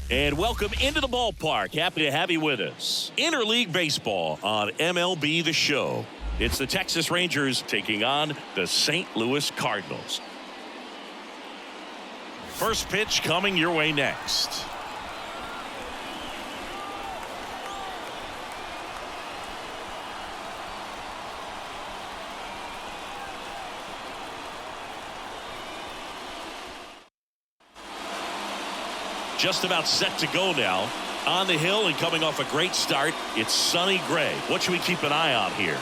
And welcome into the ballpark. Happy to have you with us. Interleague baseball on MLB The Show. It's the Texas Rangers taking on the St. Louis Cardinals. First pitch coming your way next. Just about set to go now. On the hill and coming off a great start, it's Sonny Gray. What should we keep an eye on here?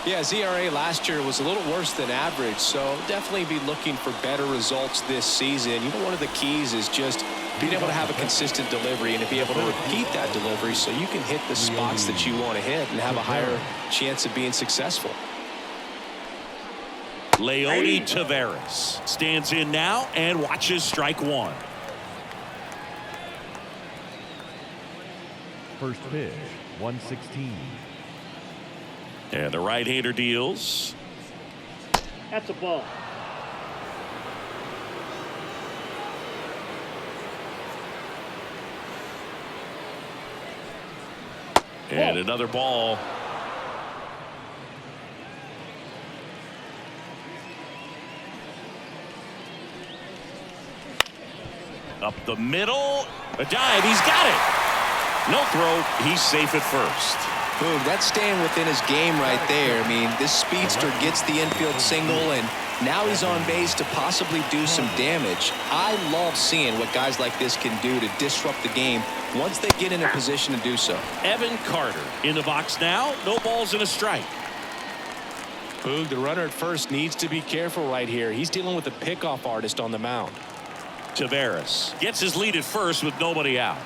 Yeah, his ERA last year was a little worse than average, so definitely be looking for better results this season. You know, one of the keys is just being able to have a consistent delivery and to be able to repeat that delivery so you can hit the spots that you want to hit and have a higher chance of being successful. Leody Taveras stands in now and watches strike one. First pitch, 116. And the right-hander deals. That's a ball. And another ball. Up the middle. A dive. He's got it. No throw. He's safe at first. Boom, that's staying within his game right there. I mean, this speedster gets the infield single, and now he's on base to possibly do some damage. I love seeing what guys like this can do to disrupt the game once they get in a position to do so. Evan Carter in the box now. No balls and a strike. Boog, the runner at first needs to be careful right here. He's dealing with a pickoff artist on the mound. Taveras gets his lead at first with nobody out.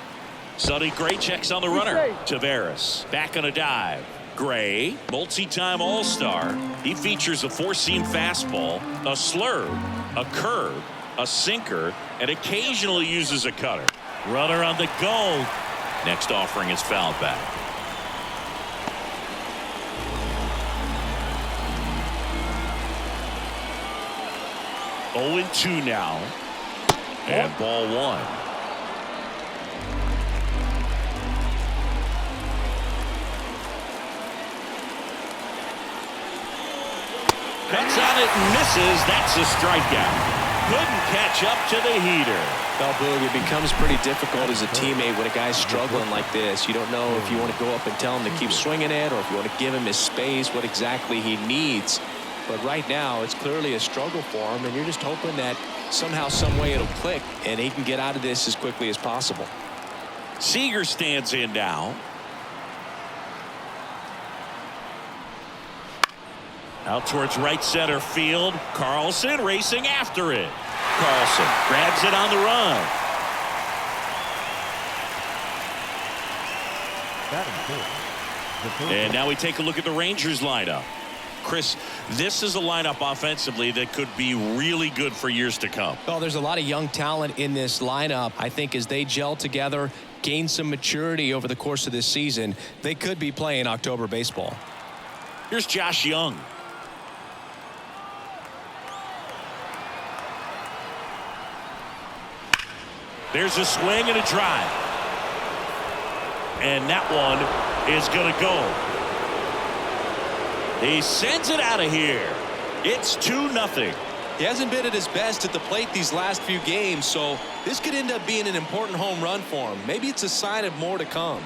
Sonny Gray checks on the runner. Taveras back on a dive. Gray, multi-time All-Star. He features a four-seam fastball, a slurve, a curve, a sinker, and occasionally uses a cutter. Runner on the go. Next offering is fouled back. Oh, 0-2 now. And ball one. Cuts on it and misses. That's a strikeout. Couldn't catch up to the heater. Well, Boog, it becomes pretty difficult as a teammate when a guy's struggling like this. You don't know if you want to go up and tell him to keep swinging it or if you want to give him his space, what exactly he needs. But right now, it's clearly a struggle for him, and you're just hoping that somehow, some way it'll click, and he can get out of this as quickly as possible. Seager stands in now. Out towards right center field. Carlson racing after it. Carlson grabs it on the run. And now we take a look at the Rangers lineup. Chris, this is a lineup offensively that could be really good for years to come. Well, there's a lot of young talent in this lineup. I think as they gel together, gain some maturity over the course of this season, they could be playing October baseball. Here's Josh Young. There's a swing and a drive. And that one is going to go. He sends it out of here. It's 2-0. He hasn't been at his best at the plate these last few games, so this could end up being an important home run for him. Maybe it's a sign of more to come.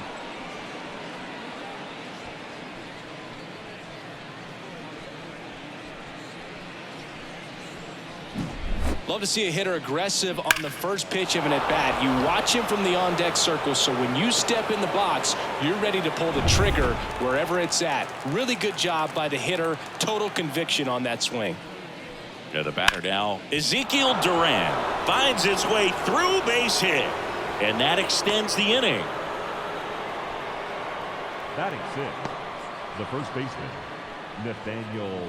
Love to see a hitter aggressive on the first pitch of an at-bat. You watch him from the on-deck circle, so when you step in the box, you're ready to pull the trigger wherever it's at. Really good job by the hitter. Total conviction on that swing. Yeah, the batter now, Ezekiel Duran, finds its way through, base hit. And that extends the inning. Batting sixth, the first baseman, Nathaniel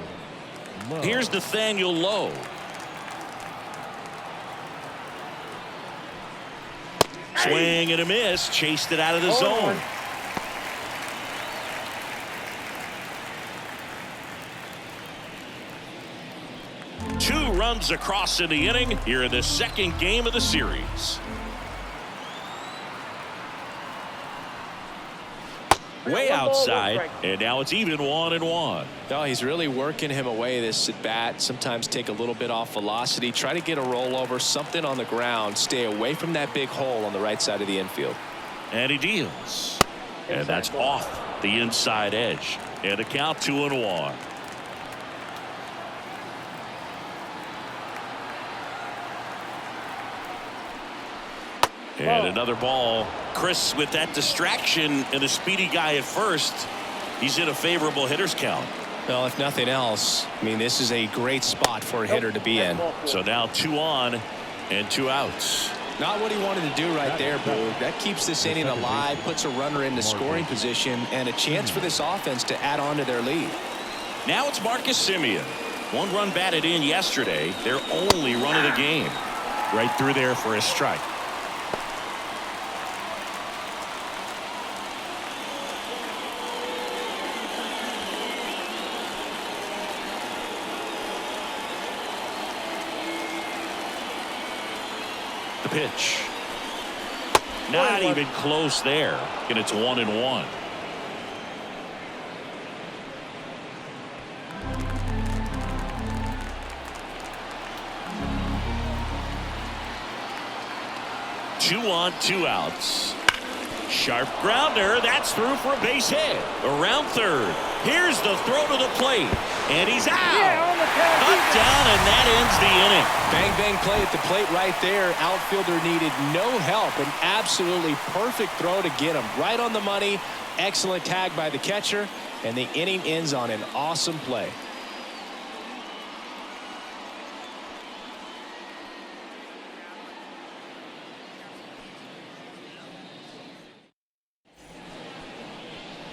Lowe. Here's Nathaniel Lowe. Swing and a miss. Chased it out of the zone. Two runs across in the inning here in the second game of the series. way outside, and now it's even 1-1. No, he's really working him away this at bat. Sometimes take a little bit off velocity, try to get a rollover, something on the ground, stay away from that big hole on the right side of the infield. And he deals, and that's off the inside edge, and a count 2-1. And another ball. Chris, with that distraction and a speedy guy at first, he's in a favorable hitter's count. Well, if nothing else, I mean, this is a great spot for a hitter to be in. So now 2 on and 2 outs. Not what he wanted to do right there, Boo. That keeps this inning alive, puts a runner into scoring position, and a chance for this offense to add on to their lead. Now it's Marcus Semien. 1 run batted in yesterday. Their only run of the game. Right through there for a strike. The pitch. Not even close there, and it's 1-1. Two on, 2 outs. Sharp grounder. That's through for a base hit. Around third. Here's the throw to the plate. And he's out. Cut down, and that ends the inning. Bang, bang play at the plate right there. Outfielder needed no help. An absolutely perfect throw to get him right on the money. Excellent tag by the catcher. And the inning ends on an awesome play.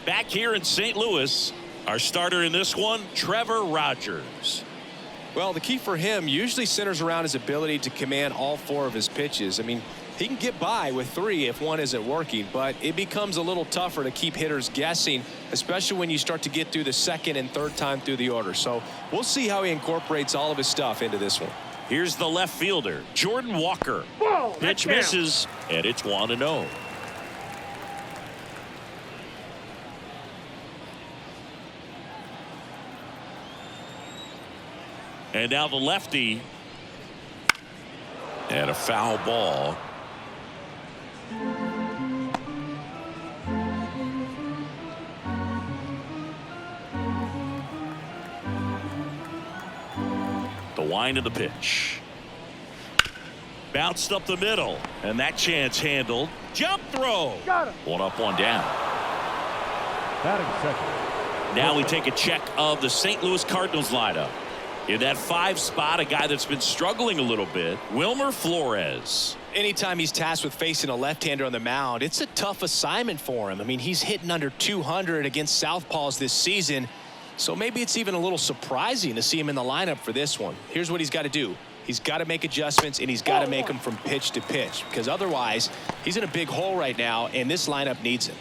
Back here in St. Louis, our starter in this one, Trevor Rogers. Well, the key for him usually centers around his ability to command all 4 of his pitches. I mean, he can get by with 3 if one isn't working, but it becomes a little tougher to keep hitters guessing, especially when you start to get through the second and third time through the order. So we'll see how he incorporates all of his stuff into this one. Here's the left fielder, Jordan Walker. Pitch misses, and it's 1-0. And now the lefty. And a foul ball. The wind of the pitch. Bounced up the middle. And that chance handled. Jump throw. Got him. 1 up, 1 down. Batting second. Now we take a check of the St. Louis Cardinals lineup. In that 5 spot, a guy that's been struggling a little bit, Wilmer Flores. Anytime he's tasked with facing a left-hander on the mound, it's a tough assignment for him. I mean, he's hitting under 200 against southpaws this season, so maybe it's even a little surprising to see him in the lineup for this one. Here's what he's got to do. He's got to make adjustments, and he's got to make them from pitch to pitch, because otherwise he's in a big hole right now, and this lineup needs him.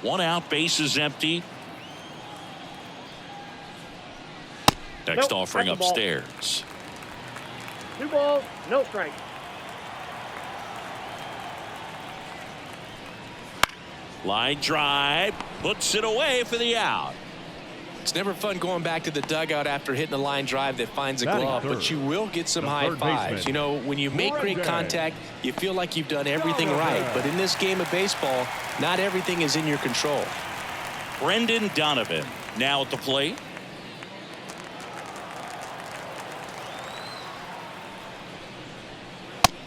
1 out, bases empty. Next offering upstairs. 2 balls, no strike. Line drive, puts it away for the out. It's never fun going back to the dugout after hitting a line drive that finds a Batting glove, third. but you will get some The high third fives. baseman. You know, when you make great contact, you feel like you've done everything right. But in this game of baseball, not everything is in your control. Brendan Donovan now at the plate.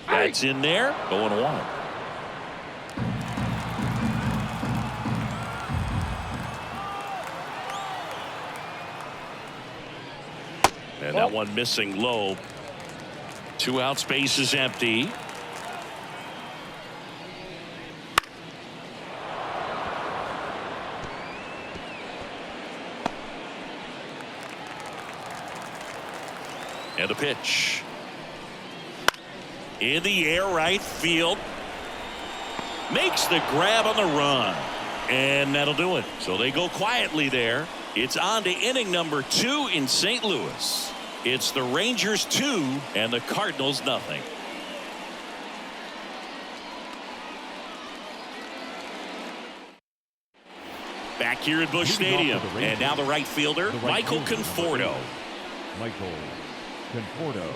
That's in there. 0-1. And that one missing low. 2 out, space is empty. And the pitch. In the air, right field. Makes the grab on the run. And that'll do it. So they go quietly there. It's on to inning number 2 in St. Louis. It's the Rangers 2 and the Cardinals nothing. Back here at Busch Stadium. And now the right fielder, Michael Conforto. Michael Conforto.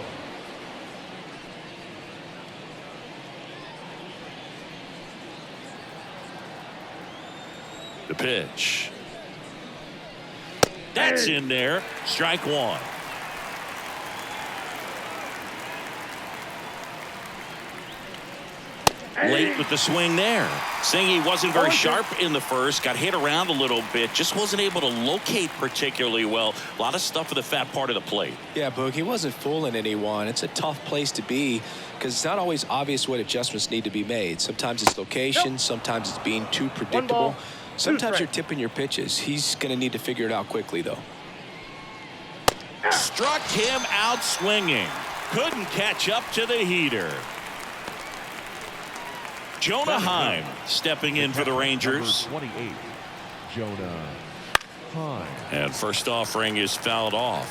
The pitch. That's in there. Strike one. Late with the swing there. Saying he wasn't very sharp in the first. Got hit around a little bit. Just wasn't able to locate particularly well. A lot of stuff for the fat part of the plate. Yeah, Boog, he wasn't fooling anyone. It's a tough place to be because it's not always obvious what adjustments need to be made. Sometimes it's location. Sometimes it's being too predictable. Sometimes you're tipping your pitches. He's going to need to figure it out quickly, though. Struck him out swinging. Couldn't catch up to the heater. Jonah Heim stepping in for the Rangers. Number 28, Jonah Heim. And first offering is fouled off.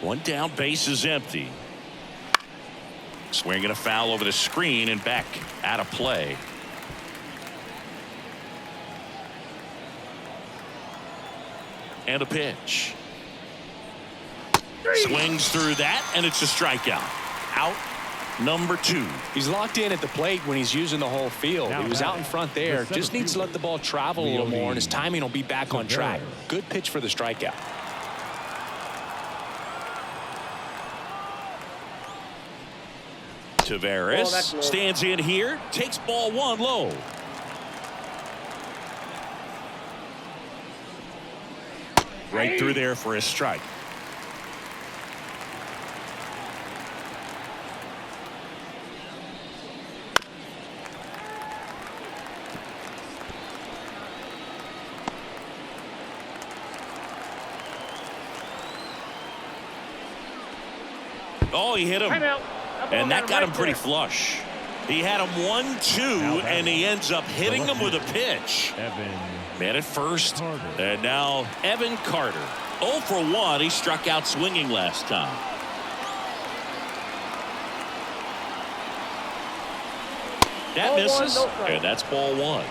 One down, base is empty. Swinging a foul over the screen and back out of play. And a pitch. Swings through that, and it's a strikeout. Out number 2. He's locked in at the plate when he's using the whole field. He was out in front there. Just needs to let the ball travel a little more, and his timing will be back on track. Good pitch for the strikeout. Tavares stands in here, takes ball 1 low. Right through there for a strike. Oh, he hit him. And that got him pretty flush. He had him 1-2, and he ends up hitting him with a pitch. Man at first, and now Evan Carter. 0 for 1. He struck out swinging last time. That misses, and that's ball 1.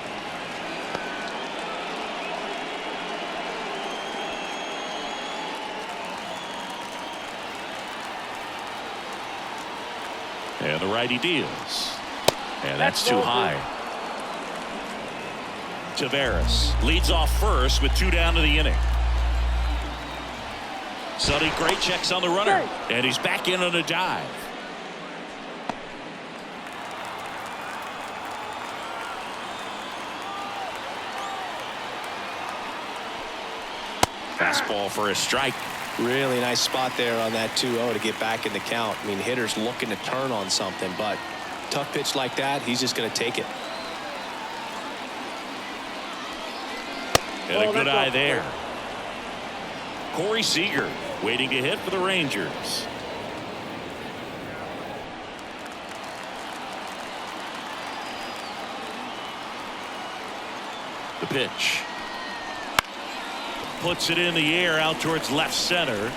And the righty deals. And that's too high. Tavares leads off first with 2 down to the inning. Sonny Gray checks on the runner. And he's back in on a dive. Fastball for a strike. Really nice spot there on that 2-0 to get back in the count. I mean, hitter's looking to turn on something, but tough pitch like that, he's just going to take it. And a good eye there. Corey Seager waiting to hit for the Rangers. The pitch. Puts it in the air out towards left center.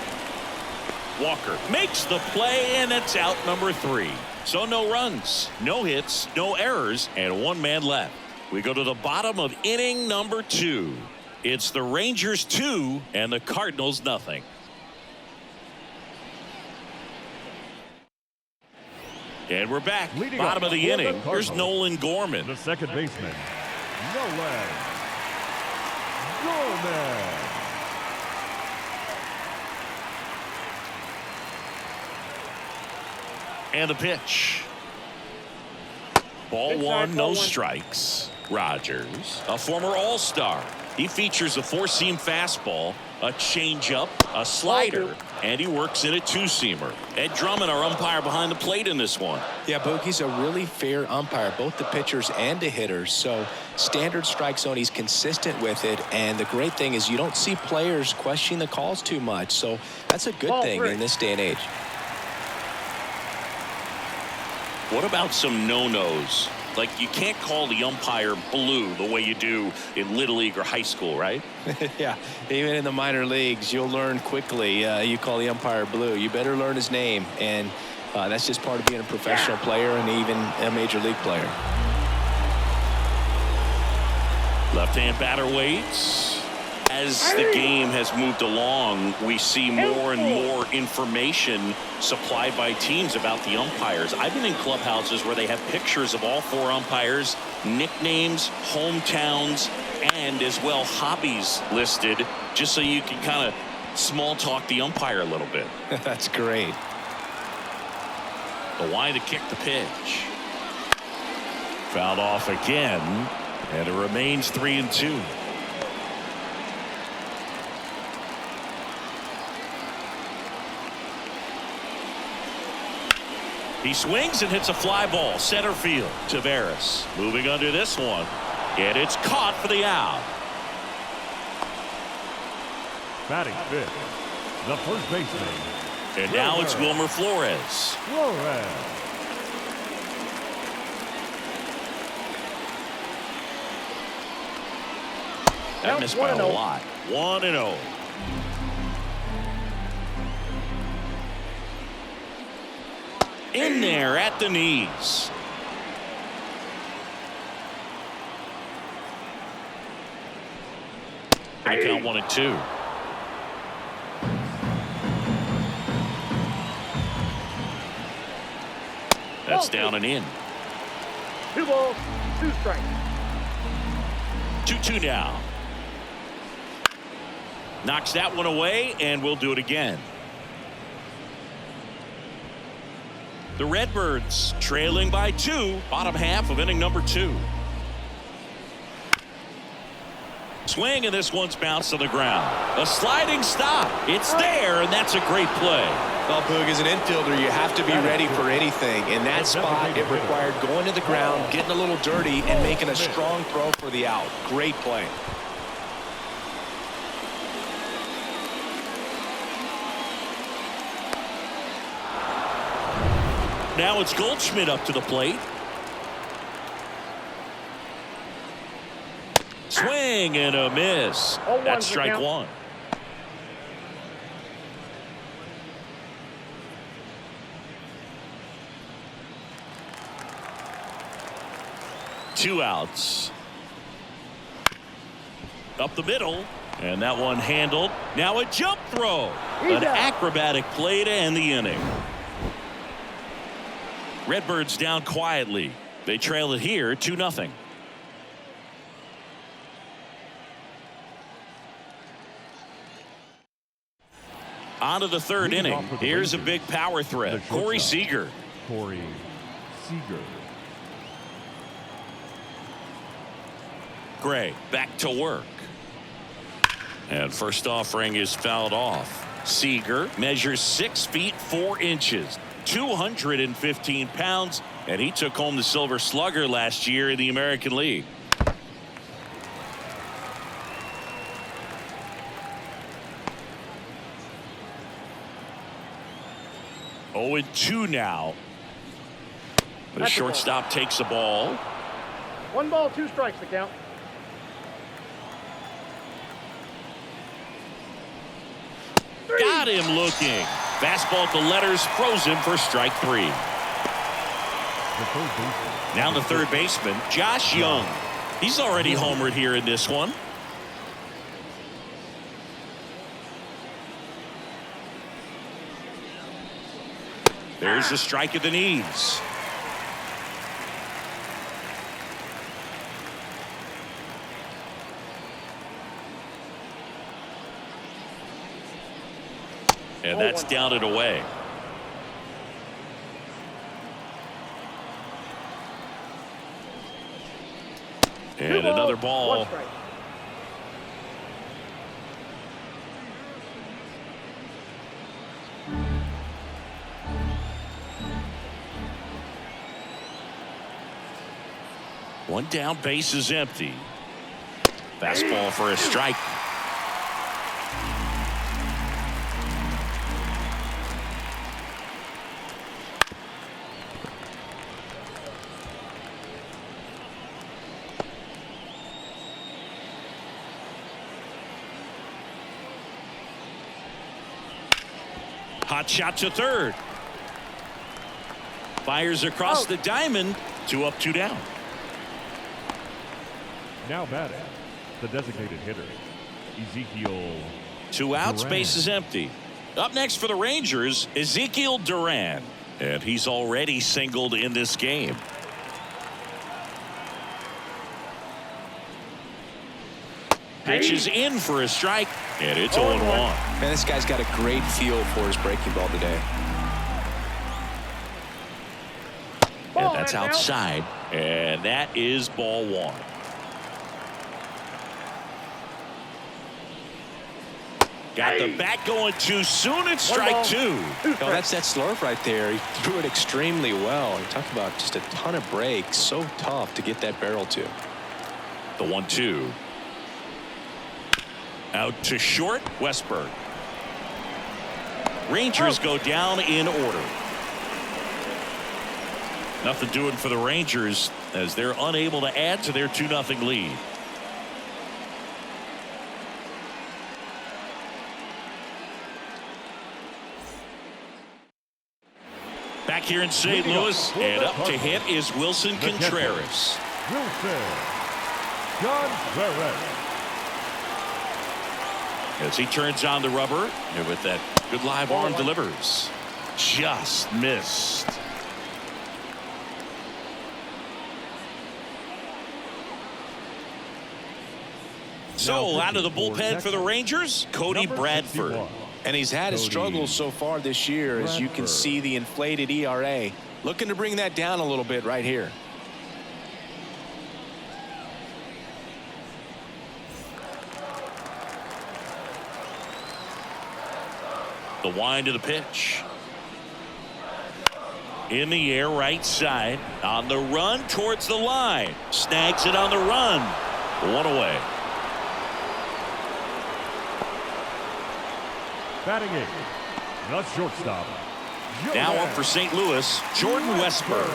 Walker makes the play, and it's out number 3. So no runs, no hits, no errors, and 1 man left. We go to the bottom of inning number 2. It's the Rangers 2 and the Cardinals nothing. And we're back. Bottom of the inning. Here's Nolan Gorman. The second baseman, Nolan Gorman. And the pitch. Ball 1, no strikes. Rogers, a former All-Star. He features a 4-seam fastball, a changeup, a slider, and he works in a 2-seamer. Ed Drummond, our umpire behind the plate in this one. Yeah, Boog, he's a really fair umpire, both the pitchers and the hitters. So standard strike zone, he's consistent with it. And the great thing is you don't see players questioning the calls too much. So that's a good thing in this day and age. What about some no-nos? Like, you can't call the umpire blue the way you do in Little League or high school, right? Yeah, even in the minor leagues, you'll learn quickly. You call the umpire blue. You better learn his name, and that's just part of being a professional player and even a major league player. Left-hand batter waits. As the game has moved along, we see more and more information supplied by teams about the umpires. I've been in clubhouses where they have pictures of all 4 umpires, nicknames, hometowns, and as well hobbies listed, just so you can kind of small talk the umpire a little bit. That's great. The line to kick the pitch. Fouled off again, and it remains 3-2. He swings and hits a fly ball center field. Taveras moving under this one, and it's caught for the out. Batting fifth, the first baseman. And now it's Wilmer Flores. That missed by a lot. 1-0. In there at the knees. Gonna count 1-2. That's down and in. 2 balls, 2 strikes. 2-2 now. Knocks that one away, and we'll do it again. The Redbirds trailing by 2, bottom half of inning number 2. Swing, and this one's bounced to the ground. A sliding stop. It's there, and that's a great play. Well, Boog, as an infielder, you have to be ready for anything. In that spot, it required going to the ground, getting a little dirty, and making a strong throw for the out. Great play. Now it's Goldschmidt up to the plate. Swing and a miss. That's strike 1. Two outs. Up the middle, and that one handled. Now a jump throw. An acrobatic play to end the inning. Redbirds down quietly. They trail it here 2-0. On to the third inning. Here's a big power threat. Corey Seager. Corey Seager. Gray back to work. And first offering is fouled off. Seager measures 6 feet 4 inches. 215 pounds, and he took home the Silver Slugger last year in the American League. Oh, and 2 now. The shortstop takes the ball. 1 ball, 2 strikes to count. Got him looking. Fastball at the letters, froze him for strike 3. Now the third baseman, Josh Young. He's already homered here in this one. There's a strike at the knees. And that's down and away. And another ball. One down, base is empty. Fastball for a strike. Hot shot to third. Fires across the diamond. 2 up, 2 down. Now batting, the designated hitter, Ezekiel 2 outs, Duran. base is empty. Up next for the Rangers, Ezekiel Duran. And he's already singled in this game. Pitch is in for a strike, and it's 0-1. Man, this guy's got a great feel for his breaking ball today. And that's outside, and that is ball 1. Got the bat going too soon. It's strike 2. No, that's that slurve right there. He threw it extremely well. You talk about just a ton of breaks. So tough to get that barrel to. The 1-2. Out to short, Westberg. Rangers go down in order. Nothing doing for the Rangers as they're unable to add to their 2-0 lead. Back here in St. Louis, and up to hit is Wilson Contreras. Wilson Contreras. As he turns on the rubber, and with that good live arm delivers. Just missed. So out of the bullpen for the Rangers, Cody Bradford. And he's had his struggles so far this year, as you can see the inflated ERA. Looking to bring that down a little bit right here. The wind of the pitch. In the air, right side. On the run towards the line. Snags it on the run. 1 away. Batting in, the shortstop. Now up for St. Louis, Jordan Westberg.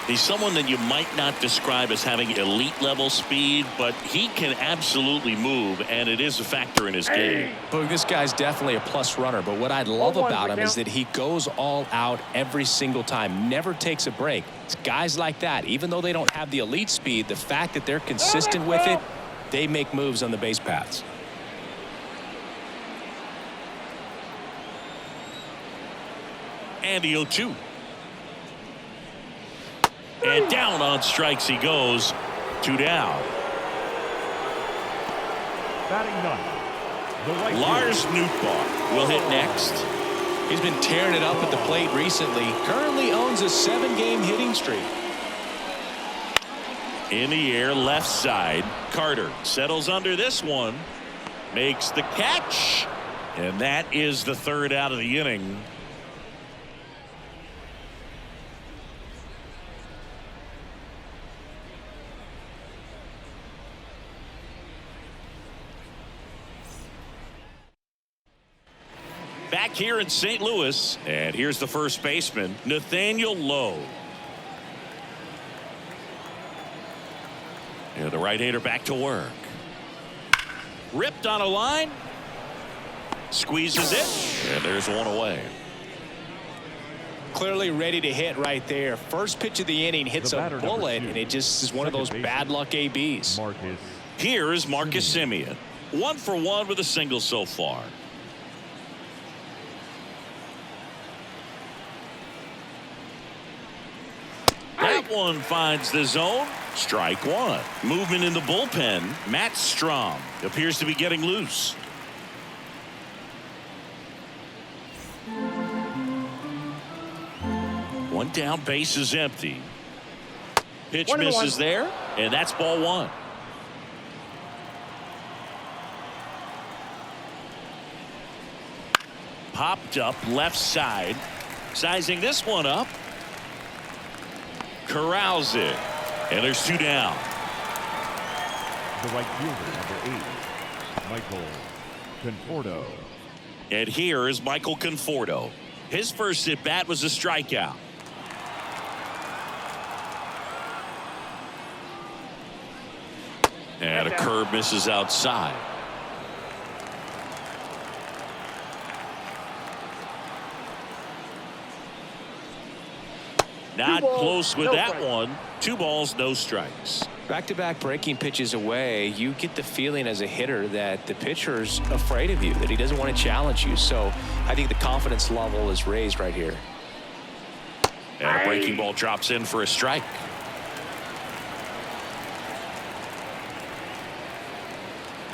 He's someone that you might not describe as having elite level speed, but he can absolutely move, and it is a factor in his game. But this guy's definitely a plus runner, but what I love about him is that he goes all out every single time, never takes a break. It's guys like that, even though they don't have the elite speed, the fact that they're consistent with it, they make moves on the base paths. And the 0-2. And down on strikes he goes. 2 down. Batting ninth, the right Lars Nootbaar will hit next. He's been tearing it up at the plate recently. Currently owns a 7-game hitting streak. In the air, left side. Carter settles under this one. Makes the catch. And that is the 3rd out of the inning. Back here in St. Louis, and here's the first baseman, Nathaniel Lowe. And the right-hander back to work. Ripped on a line. Squeezes it, and there's 1 away. Clearly ready to hit right there. First pitch of the inning hits a bullet, and it just is one of those bad luck ABs. Here's Marcus Semien. 1 for 1 with a single so far. That one finds the zone. Strike 1. Movement in the bullpen. Matt Strom appears to be getting loose. One down, base is empty. Pitch misses there, and that's ball 1. Popped up left side. Sizing this one up. Corrals it. And there's 2 down. The right fielder, number 8, Michael Conforto. And here is Michael Conforto. His first at bat was a strikeout. And a curve misses outside. Not close with no that strikes. one. 2 balls, no strikes. Back-to-back breaking pitches away, you get the feeling as a hitter that the pitcher's afraid of you, that he doesn't want to challenge you. So I think the confidence level is raised right here. And a breaking ball drops in for a strike.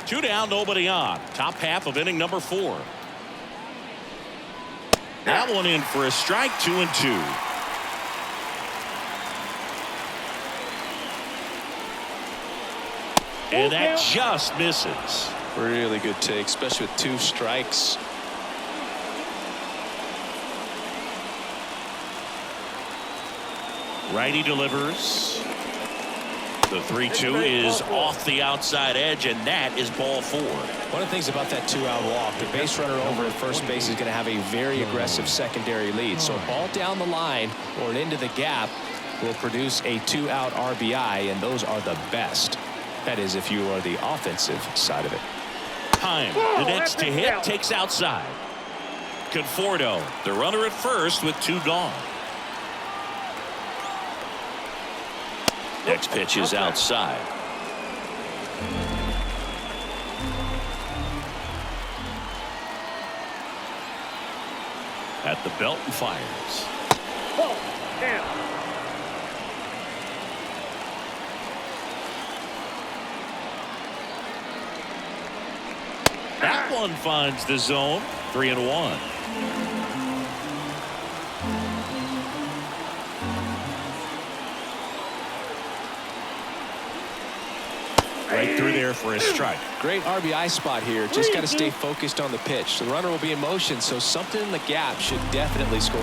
Two down, nobody on. Top half of inning number 4. That one in for a strike, 2-2. And that just misses. Really good take, especially with 2 strikes. Righty delivers. The 3-2 is off the outside edge, and that is ball 4. One of the things about that 2-out walk, the base runner over at first base is going to have a very aggressive secondary lead. So a ball down the line or into the gap will produce a 2-out RBI, and those are the best. That is, if you are the offensive side of it. Time. The next to hit takes outside. Conforto, the runner at first with 2 gone. Next pitch is outside. At the belt and fires. Ball, down. That one finds the zone. 3-1. Right through there for a strike. Great RBI spot here. Just got to stay focused on the pitch. The runner will be in motion, so something in the gap should definitely score.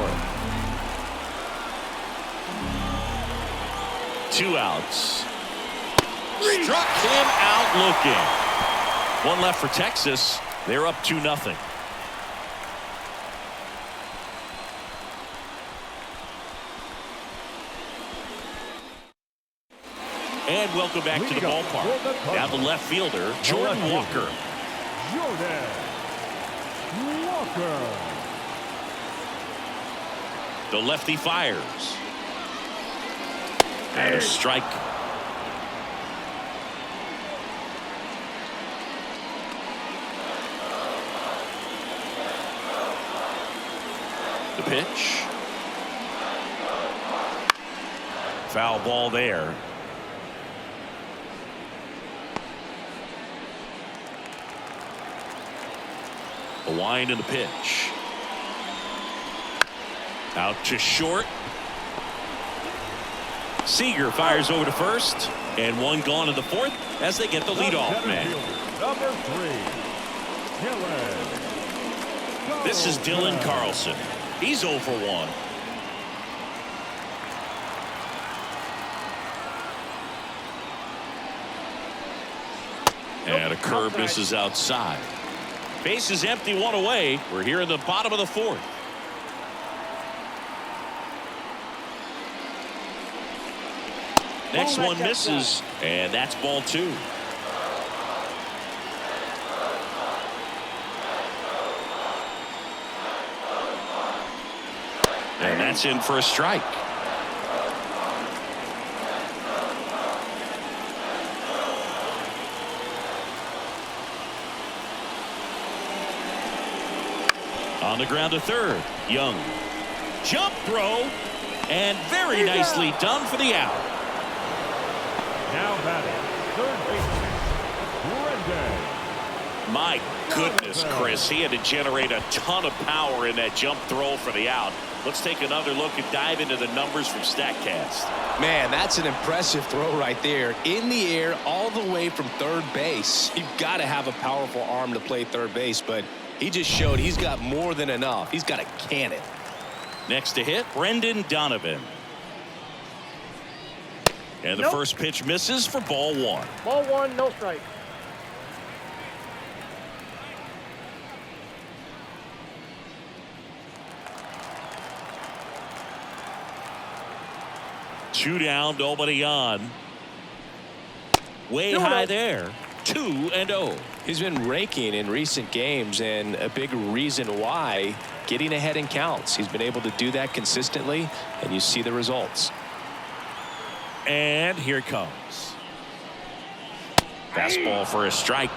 2 outs. Struck him out looking. 1 left for Texas. They're up 2-0. And welcome back to the ballpark. Now the left fielder, Jordan Walker. Jordan Walker. The lefty fires. And a strike. The pitch. Foul ball there. A wind in the pitch. Out to short. Seager fires over to first, and 1 gone in the 4th as they get the leadoff man. Number 3, Dylan. This is Dylan Carlson. He's 0 for 1. And a curve misses outside. Base is empty, 1 away. We're here in the bottom of the 4th. Next one misses, and that's ball 2. And that's in for a strike. On the ground to third. Young. Jump throw. And very nicely done for the out. Now batting, third baseman, Brendan. My goodness, Chris. He had to generate a ton of power in that jump throw for the out. Let's take another look and dive into the numbers from StatCast. Man, that's an impressive throw right there. In the air, all the way from third base. You've got to have a powerful arm to play third base, but he just showed he's got more than enough. He's got a cannon. Next to hit, Brendan Donovan. And the first pitch misses for ball 1. Ball 1, no strike. Two down, nobody on. Way high there. 2-0. He's been raking in recent games, and a big reason why getting ahead in counts. He's been able to do that consistently, and you see the results. And here it comes. Fastball for a strike.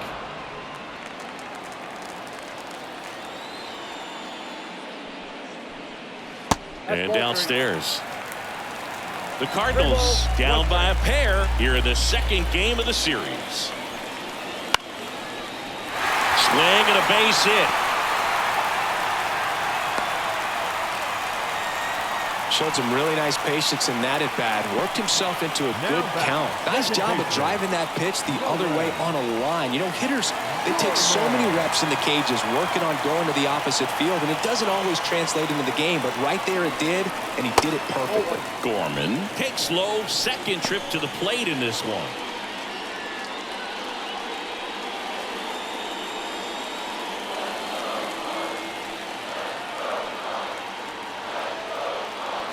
And downstairs. The Cardinals down by a pair here in the second game of the series. Swing and a base hit. Showed some really nice patience in that at bat. Worked himself into a good count. Nice job of driving that pitch the other way on a line. You know, hitters, they take so many reps in the cages working on going to the opposite field, and it doesn't always translate into the game, but right there it did, and he did it perfectly. Gorman takes low, second trip to the plate in this one.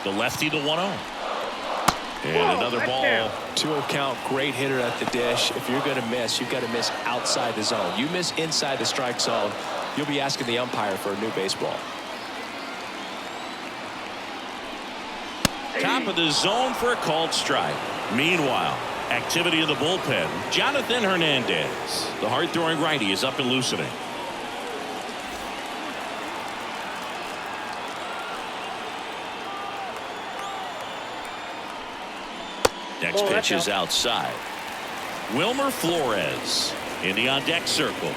The lefty to 1-0. And another ball. 2-0 count. Great hitter at the dish. If you're going to miss, you've got to miss outside the zone. You miss inside the strike zone, you'll be asking the umpire for a new baseball. Top of the zone for a called strike. Meanwhile, activity in the bullpen. Jonathan Hernandez, the hard-throwing righty, is up and loosening. Next pitch is outside. Wilmer Flores in the on-deck circle.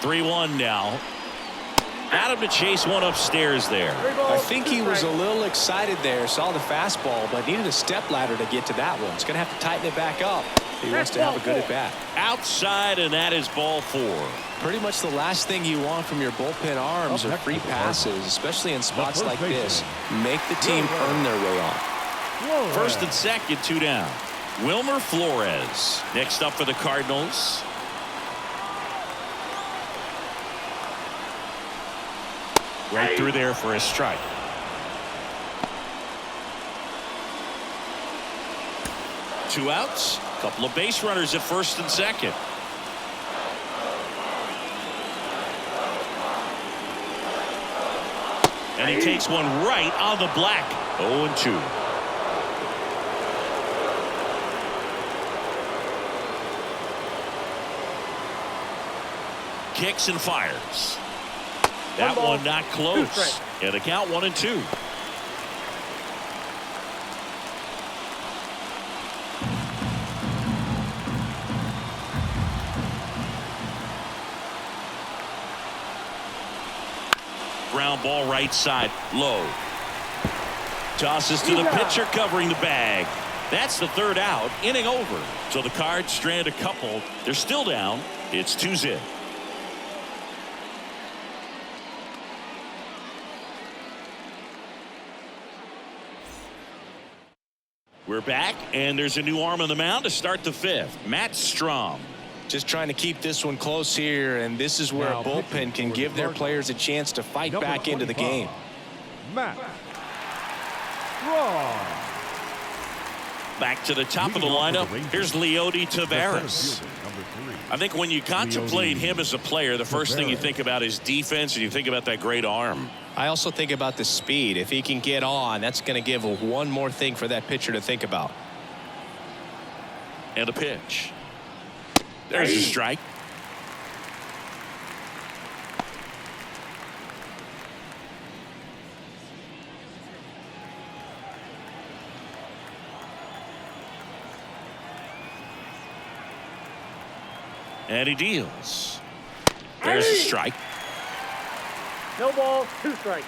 (3-1) now. Got him to chase one upstairs there. I think he was a little excited there. Saw the fastball, but needed a step ladder to get to that one. He's going to have to tighten it back up. He wants to have a good at bat. Outside, and that is ball 4. Pretty much the last thing you want from your bullpen arms are free passes, especially in spots like this. Make the team earn their way on. First and second, 2 down. Wilmer Flores next up for the Cardinals. Right through there for a strike. Two outs. Couple of base runners at first and second. And he takes one right on the black. 0-2. Kicks and fires. That one not close. And the count 1-2. Ground ball right side, low. Tosses to the pitcher covering the bag. That's the third out, inning over. So the Cards strand a couple. They're still down. It's 2-0. We're back, and there's a new arm on the mound to start the fifth. Matt Strom. Just trying to keep this one close here, and this is where a bullpen can give their players a chance to fight back into the game. Matt Strom. Back to the top of the lineup. Here's Leody Taveras. I think when you contemplate him as a player, the first thing you think about is defense, and you think about that great arm. I also think about the speed. If he can get on, that's going to give one more thing for that pitcher to think about. And a pitch. There's a strike. And he deals. There's a strike. No ball, 2 strikes.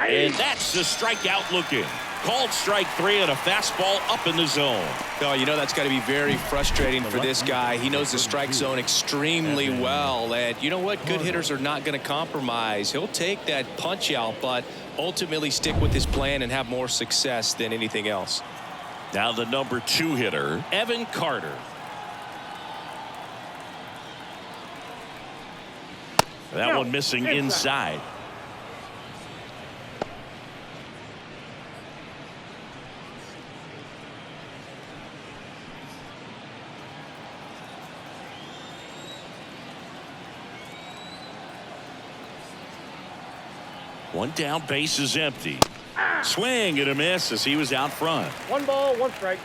And that's the strikeout looking. Called strike 3 and a fastball up in the zone. Oh, you know that's got to be very frustrating for this guy. He knows the strike zone extremely well. And you know what? Good hitters are not going to compromise. He'll take that punch out, but ultimately stick with his plan and have more success than anything else. Now the number 2 hitter, Evan Carter. That one missing inside. One down, base is empty. Swing and a miss as he was out front. 1 ball, 1 strike.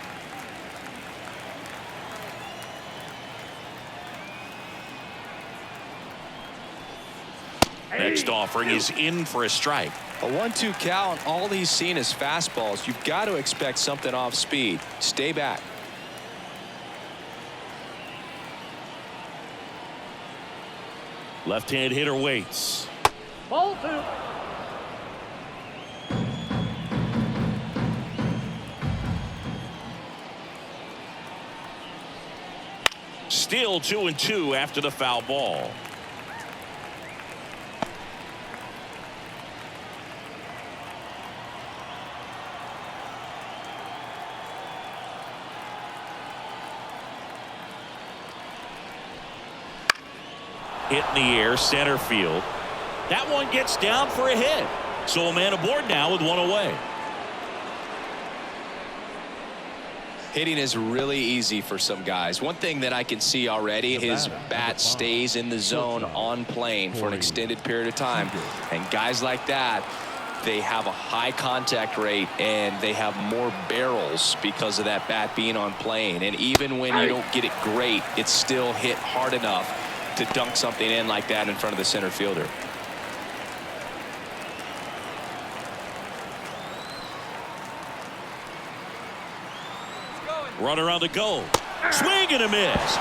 Next offering is in for a strike. A 1-2 count. All he's seen is fastballs. You've got to expect something off speed. Stay back. Left-hand hitter waits. Ball 2. Still 2-2 after the foul ball. Hit in the air, center field. That one gets down for a hit. So a man aboard now with 1 away. Hitting is really easy for some guys. One thing that I can see already, his bat stays in the zone on plane for an extended period of time. And guys like that, they have a high contact rate and they have more barrels because of that bat being on plane. And even when you don't get it great, it's still hit hard enough to dunk something in like that in front of the center fielder. Runner on the go. Swing and a miss.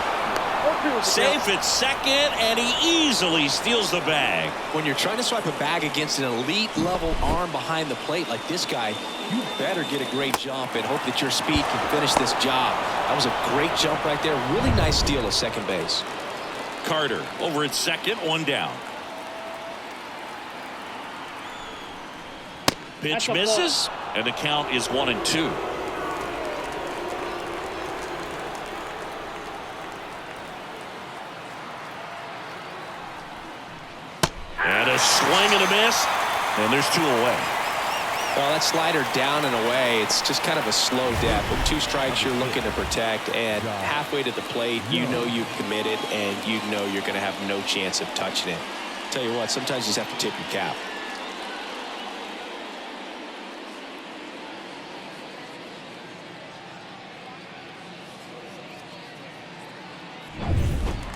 Safe at second, and he easily steals the bag. When you're trying to swipe a bag against an elite level arm behind the plate like this guy, you better get a great jump and hope that your speed can finish this job. That was a great jump right there. Really nice steal at second base. Carter over at second, 1 down. Pitch misses, and the count is 1-2. And a swing and a miss, and there's 2 away. Well, that slider down and away, it's just kind of a slow death. With 2 strikes, you're looking to protect, and halfway to the plate, you know you've committed, and you know you're going to have no chance of touching it. Tell you what, sometimes you just have to tip your cap.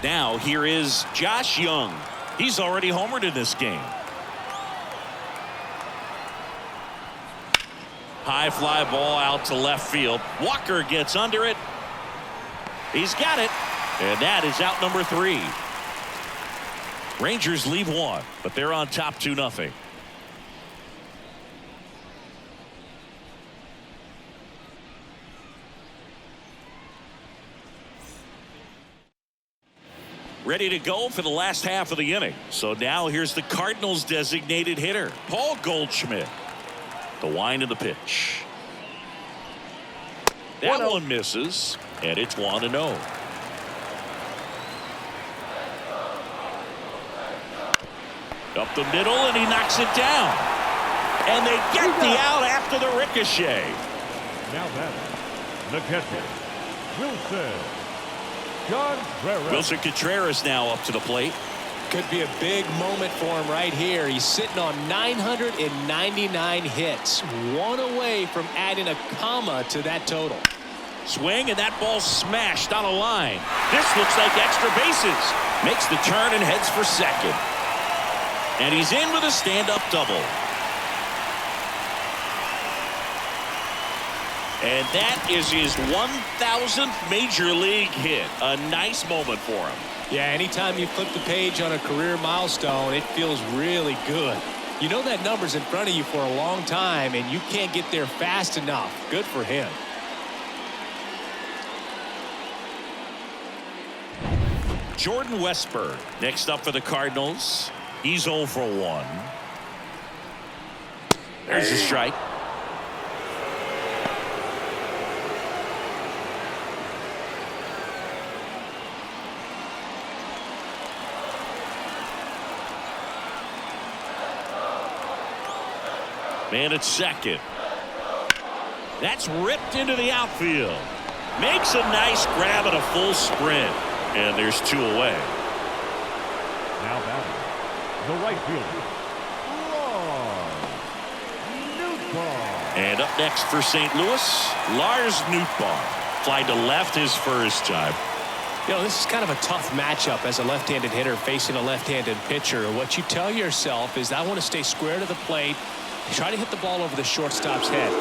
Now here is Josh Young. He's already homered in this game. High fly ball out to left field. Walker gets under it. He's got it. And that is out number 3. Rangers leave 1, but they're on top 2-0. Ready to go for the last half of the inning. So now here's the Cardinals designated hitter, Paul Goldschmidt. The wind of the pitch. That one misses, and it's 1-0. Up the middle, and he knocks it down. And they get the out after the ricochet. Now batting, the catcher, Wilson Contreras now up to the plate. Could be a big moment for him right here. He's sitting on 999 hits. 1 away from adding a comma to that total. Swing, and that ball smashed on a line. This looks like extra bases. Makes the turn and heads for second. And he's in with a stand-up double. And that is his 1,000th major league hit. A nice moment for him. Yeah, anytime you flip the page on a career milestone, it feels really good. You know that number's in front of you for a long time, and you can't get there fast enough. Good for him. Jordan Westburg next up for the Cardinals. He's 0 for 1. There's a strike. Man at second. That's ripped into the outfield. Makes a nice grab at a full sprint. And there's 2 away. Now batting, the right fielder, Nootbaar. And up next for St. Louis, Lars Nootbaar. Fly to left his first time. You know, this is kind of a tough matchup as a left-handed hitter facing a left-handed pitcher. What you tell yourself is I want to stay square to the plate, try to hit the ball over the shortstop's head.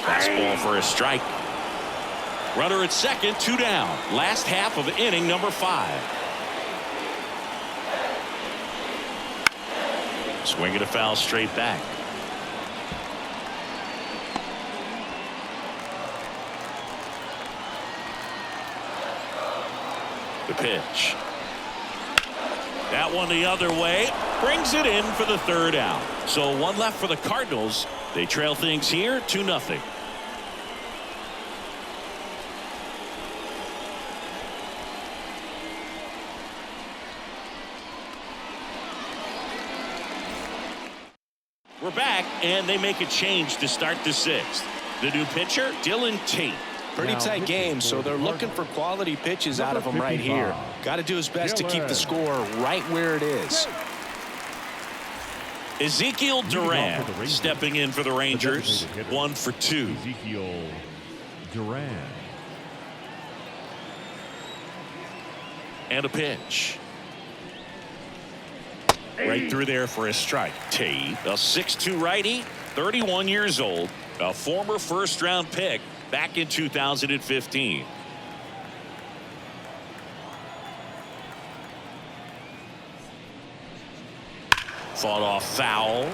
Fastball for a strike. Runner at second, 2 down. Last half of inning number 5. Swing and a foul straight back. The pitch. That one the other way. Brings it in for the 3rd out. So 1 left for the Cardinals. They trail things here 2-0. We're back, and they make a change to start the 6th. The new pitcher, Dylan Tate. Pretty tight game, so they're looking for quality pitches out of him right here. Got to do his best to keep the score right where it is. Ezekiel Duran stepping in for the Rangers. 1 for 2. Ezekiel Duran. And a pitch. Right through there for a strike. Tate, a 6'2 righty, 31 years old, a former 1st-round pick back in 2015. Fought off foul.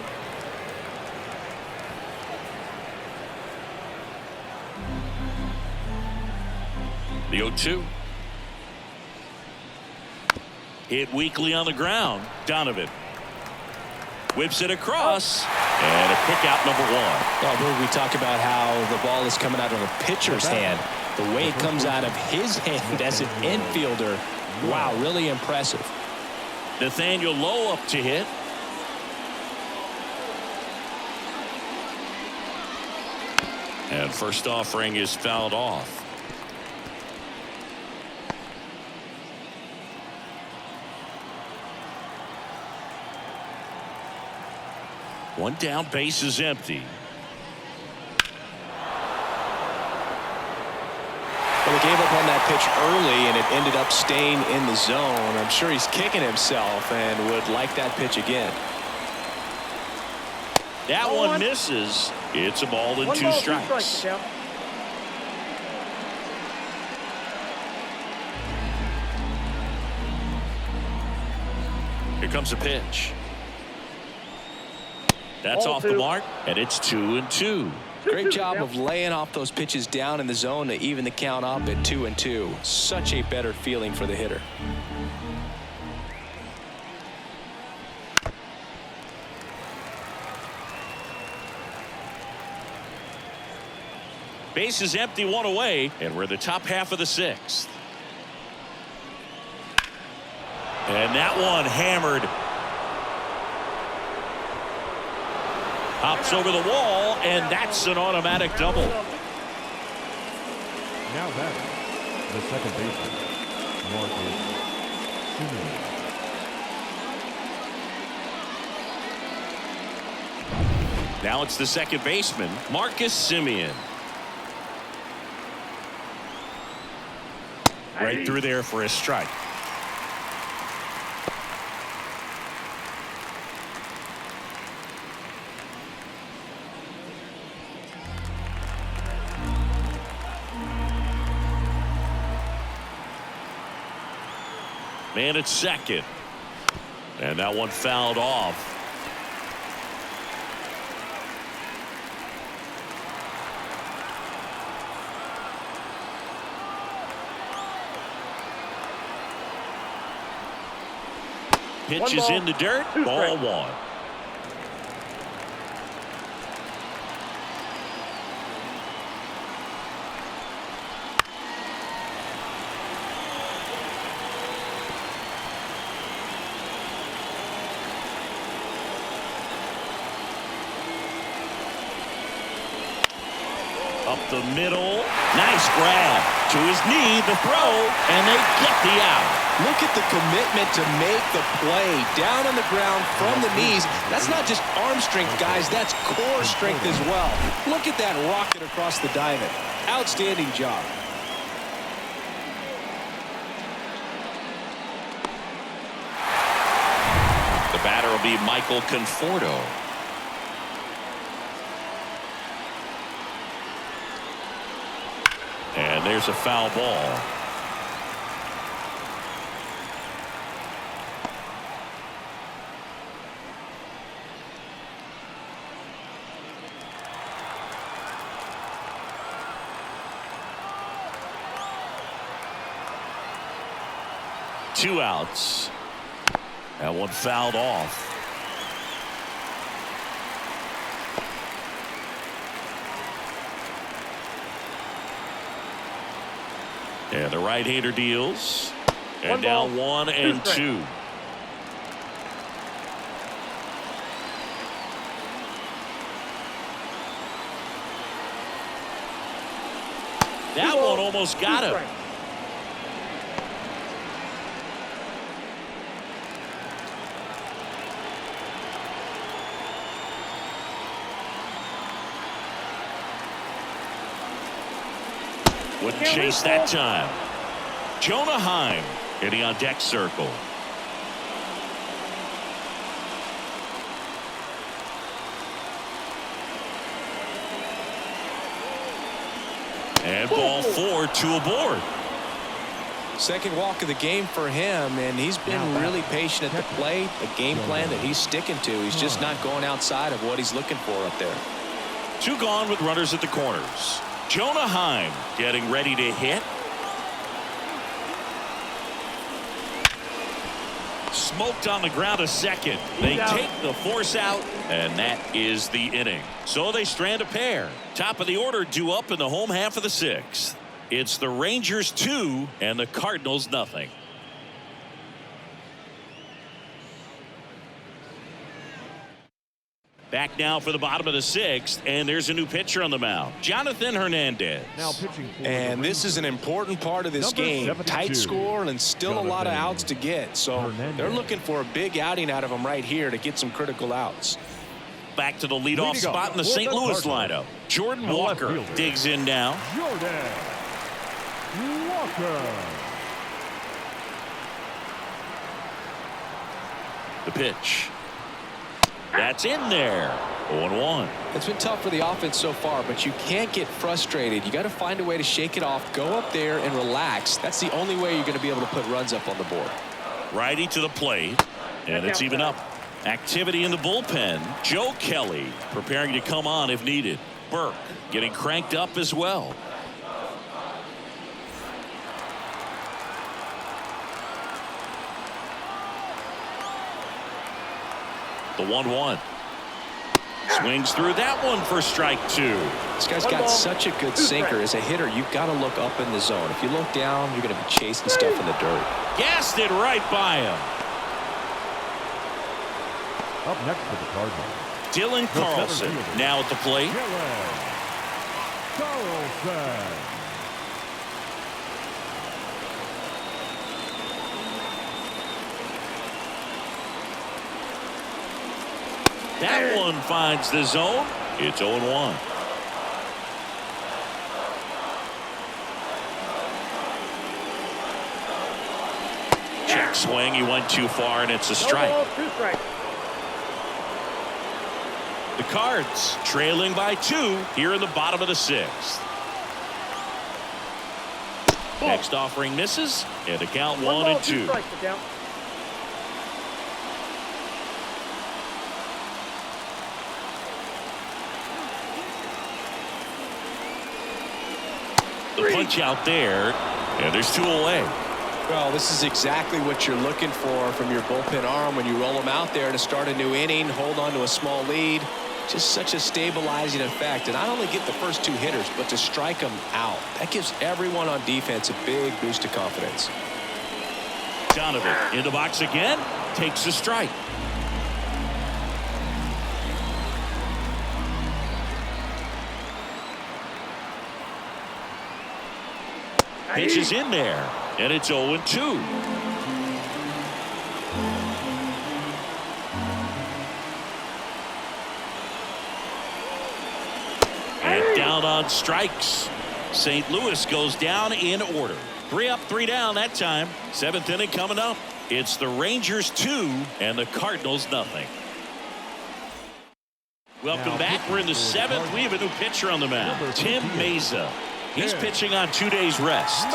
The 0-2. Hit weakly on the ground. Donovan whips it across, and a quick out number 1. Well, we talk about how the ball is coming out of a pitcher's hand. The way it comes out of his hand as an infielder, wow, really impressive. Nathaniel Lowe up to hit. And first offering is fouled off. One down, base is empty. Well, he gave up on that pitch early, and it ended up staying in the zone. I'm sure he's kicking himself and would like that pitch again. That one misses. It's a ball and 2 strikes. Here comes a pitch. That's off the mark, and it's 2-2. Great job of laying off those pitches down in the zone to even the count up at 2-2. Such a better feeling for the hitter. Base is empty, 1 away, and we're in the top half of the 6th. And that one hammered. Hops over the wall, and that's an automatic double. Now batting, the second baseman, Marcus Simeon. Now it's the second baseman, Marcus Simeon. Right through there for a strike. Man at second. And that one fouled off. Pitch is in the dirt. Ball one. Up the middle. Nice grab. To his knee, the throw, and they get the out. Look at the commitment to make the play down on the ground from the knees. That's not just arm strength, guys. That's core strength as well. Look at that rocket across the diamond. Outstanding job. The batter will be Michael Conforto. And there's a foul ball. Two outs. That one fouled off. And the right-hander deals. And down 1 and 2. That one almost got him. Wouldn't chase that time. Jonah Heim hitting on deck circle. And ball 4, 2 aboard. Second walk of the game for him, and he's been really patient at the plate. A game plan that he's sticking to. He's just not going outside of what he's looking for up there. 2 gone with runners at the corners. Jonah Heim getting ready to hit. Smoked on the ground a second. They take the force out, and that is the inning. So they strand a pair. Top of the order due up in the home half of the 6th. It's the Rangers 2 and the Cardinals nothing. Back now for the bottom of the 6th, and there's a new pitcher on the mound, Jonathan Hernandez. Now pitching for And this is an important part of this game. 72. Tight score and still a lot of outs to get. So they're looking for a big outing out of him right here to get some critical outs. Back to the leadoff spot in the St. Louis lineup. Jordan Walker digs in now. Jordan Walker. The pitch. That's in there. 0-1. It's been tough for the offense so far, but you can't get frustrated. You got to find a way to shake it off, go up there and relax. That's the only way you're going to be able to put runs up on the board. Righty to the plate, and it's even up. Activity in the bullpen. Joe Kelly preparing to come on if needed. Burke getting cranked up as well. The 1-1. Swings through that one for strike 2. This guy's got such a good sinker. As a hitter, you've got to look up in the zone. If you look down, you're going to be chasing stuff in the dirt. Gassed it right by him. Up next for the Cardinals, Dylan Carlson now at the plate. Carlson. That one finds the zone. It's 0-1. Check swing. He went too far, and it's a strike. The Cards trailing by 2 here in the bottom of the 6th. Next offering misses, and the count 1 ball, and 2. strikes, the count. The punch out there, and there's 2 away. Well, this is exactly what you're looking for from your bullpen arm when you roll them out there to start a new inning, hold on to a small lead. Just such a stabilizing effect. And not only get the first 2 hitters, but to strike them out. That gives everyone on defense a big boost of confidence. Donovan in the box again, takes a strike. Pitch is in there, and it's 0-2. And down on strikes. St. Louis goes down in order. 3 up, 3 down that time. 7th inning coming up. It's the Rangers 2 and the Cardinals nothing. Welcome back. We're in the 7th. We have a new pitcher on the mound, Tim Meza. He's pitching on 2 days rest.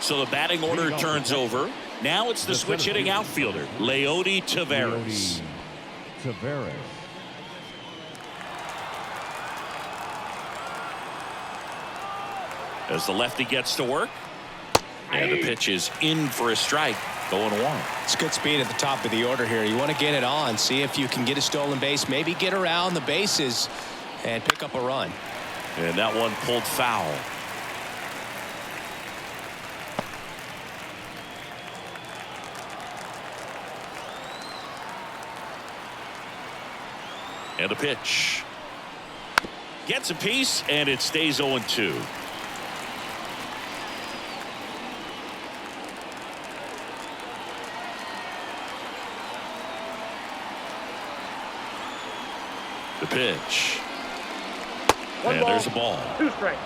So the batting order turns over. Now it's the switch hitting outfielder, Leody Taveras. As the lefty gets to work. And the pitch is in for a strike. 0-1. It's good speed at the top of the order here. You want to get it on, see if you can get a stolen base, maybe get around the bases and pick up a run. And that one pulled foul. And the pitch. Gets a piece, and it stays 0-2. The pitch. And there's a ball. 2 strikes.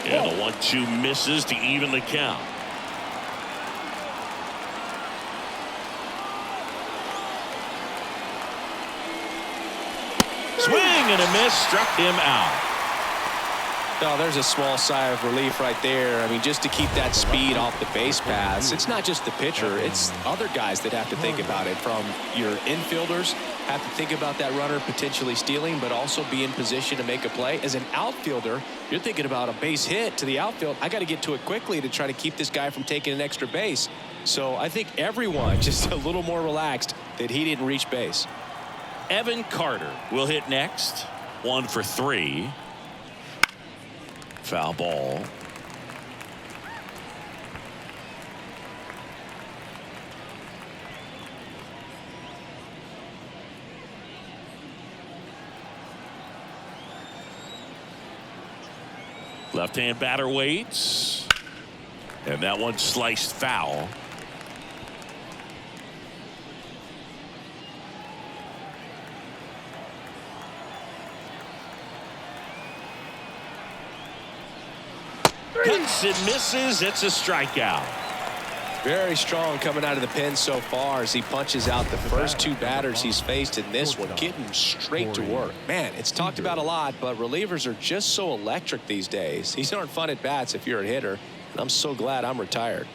And the 1-2 misses to even the count. Swing and a miss, struck him out. Oh, there's a small sigh of relief right there. I mean, just to keep that speed off the base paths. It's not just the pitcher. It's other guys that have to think about it. From your infielders have to think about that runner potentially stealing, but also be in position to make a play. As an outfielder, you're thinking about a base hit to the outfield. I got to get to it quickly to try to keep this guy from taking an extra base. So I think everyone just a little more relaxed that he didn't reach base. Evan Carter will hit next. 1 for 3. Foul ball. Left-hand batter waits. And that one sliced foul. Cuts and misses. It's a strikeout. Very strong coming out of the pen so far as he punches out the first 2 batters he's faced in this one, getting straight to work. Man, it's talked about a lot, but relievers are just so electric these days. These aren't fun at bats if you're a hitter, and I'm so glad I'm retired.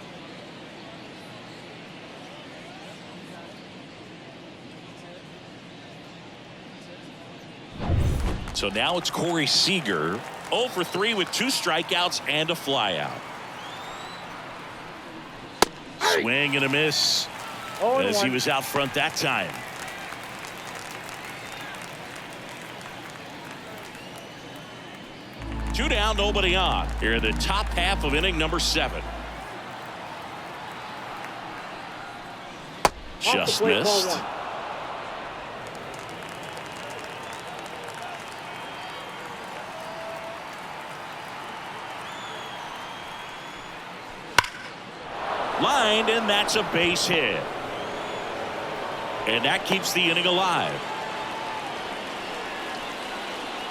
So now it's Corey Seager. 0 for 3 with 2 strikeouts and a flyout. Swing and a miss as he was out front that time. Two down, nobody on. Here in the top half of inning number 7. Just missed. Lined, and that's a base hit. And that keeps the inning alive.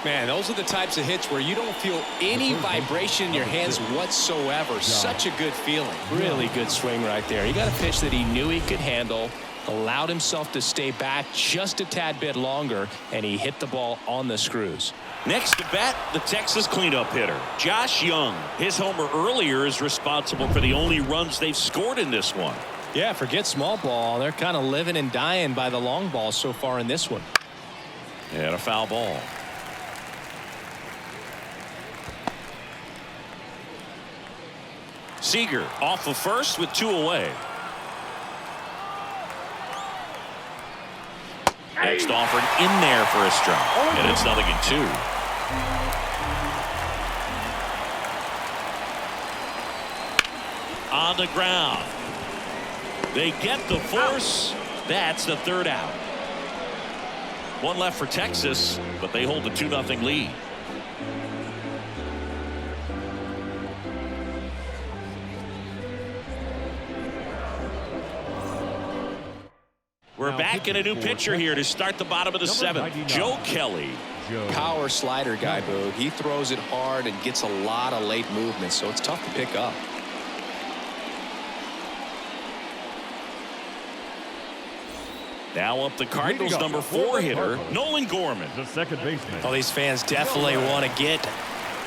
Man, those are the types of hits where you don't feel any vibration in your hands whatsoever. Such a good feeling. Really good swing right there. He got a pitch that he knew he could handle, allowed himself to stay back just a tad bit longer, and he hit the ball on the screws. Next to bat, the Texas cleanup hitter, Josh Young. His homer earlier is responsible for the only runs they've scored in this one. Yeah, forget small ball. They're kind of living and dying by the long ball so far in this one. And a foul ball. Seager off of first with 2 away. Next offered in there for a strike. And it's 0-2. On the ground. They get the force. That's the 3rd out. 1 left for Texas, but they hold the 2-0 lead. We're back in a new pitcher here to start the bottom of the 7th. Joe Kelly. Power slider guy, Boog. He throws it hard and gets a lot of late movement, so it's tough to pick up. Now up the Cardinals number 4 hitter, Nolan Gorman. The second baseman. Well, these fans definitely want to get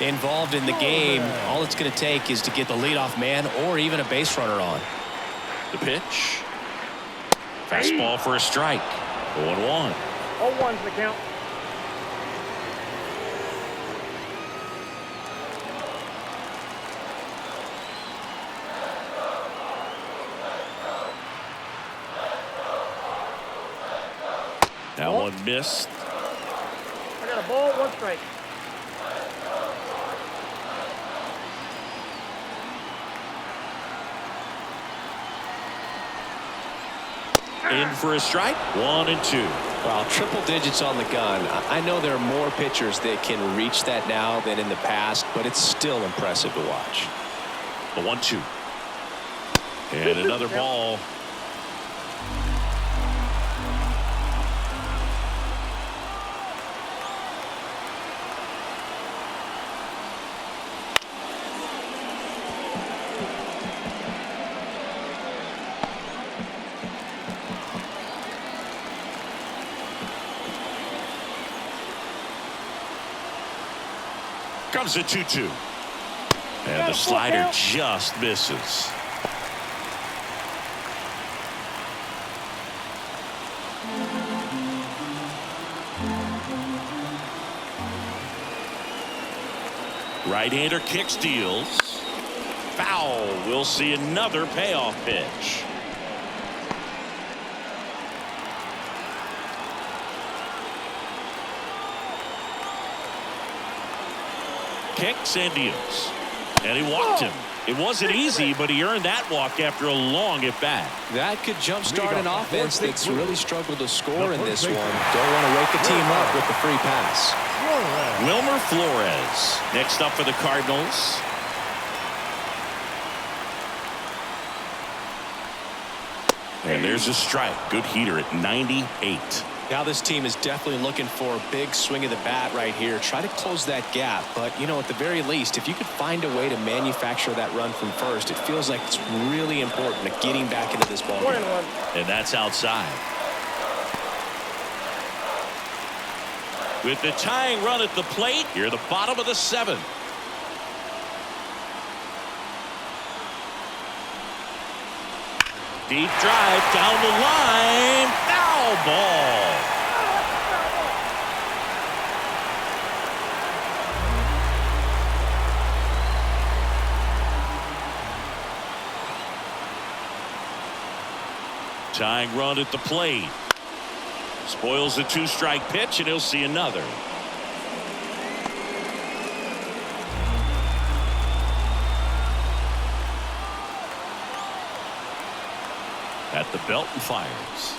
involved in the game. All it's going to take is to get the leadoff man or even a base runner on. The pitch. Fastball for a strike. 0-1. 0-1's the count. That one missed. I got a ball, 1 strike. In for a strike. 1-2. Well, triple digits on the gun. I know there are more pitchers that can reach that now than in the past, but it's still impressive to watch. The 1-2. And another ball. Comes a 2-2. And the slider just misses. Right-hander kick steals. Foul. We'll see another payoff pitch. Kicks and deals. And he walked him. It wasn't easy, but he earned that walk after a long at-bat. That could jumpstart an offense that's really struggled to score in this one. Don't want to wake the team up with the free pass. Wilmer Flores next up for the Cardinals. And there's a strike. Good heater at 98. Now this team is definitely looking for a big swing of the bat right here. Try to close that gap. But, you know, at the very least, if you could find a way to manufacture that run from first, it feels like it's really important to getting back into this ball game. And that's outside. With the tying run at the plate, here the bottom of the 7th. Deep drive down the line. Foul ball. Tying run at the plate. Spoils the 2-strike pitch, and he'll see another. At the belt and fires.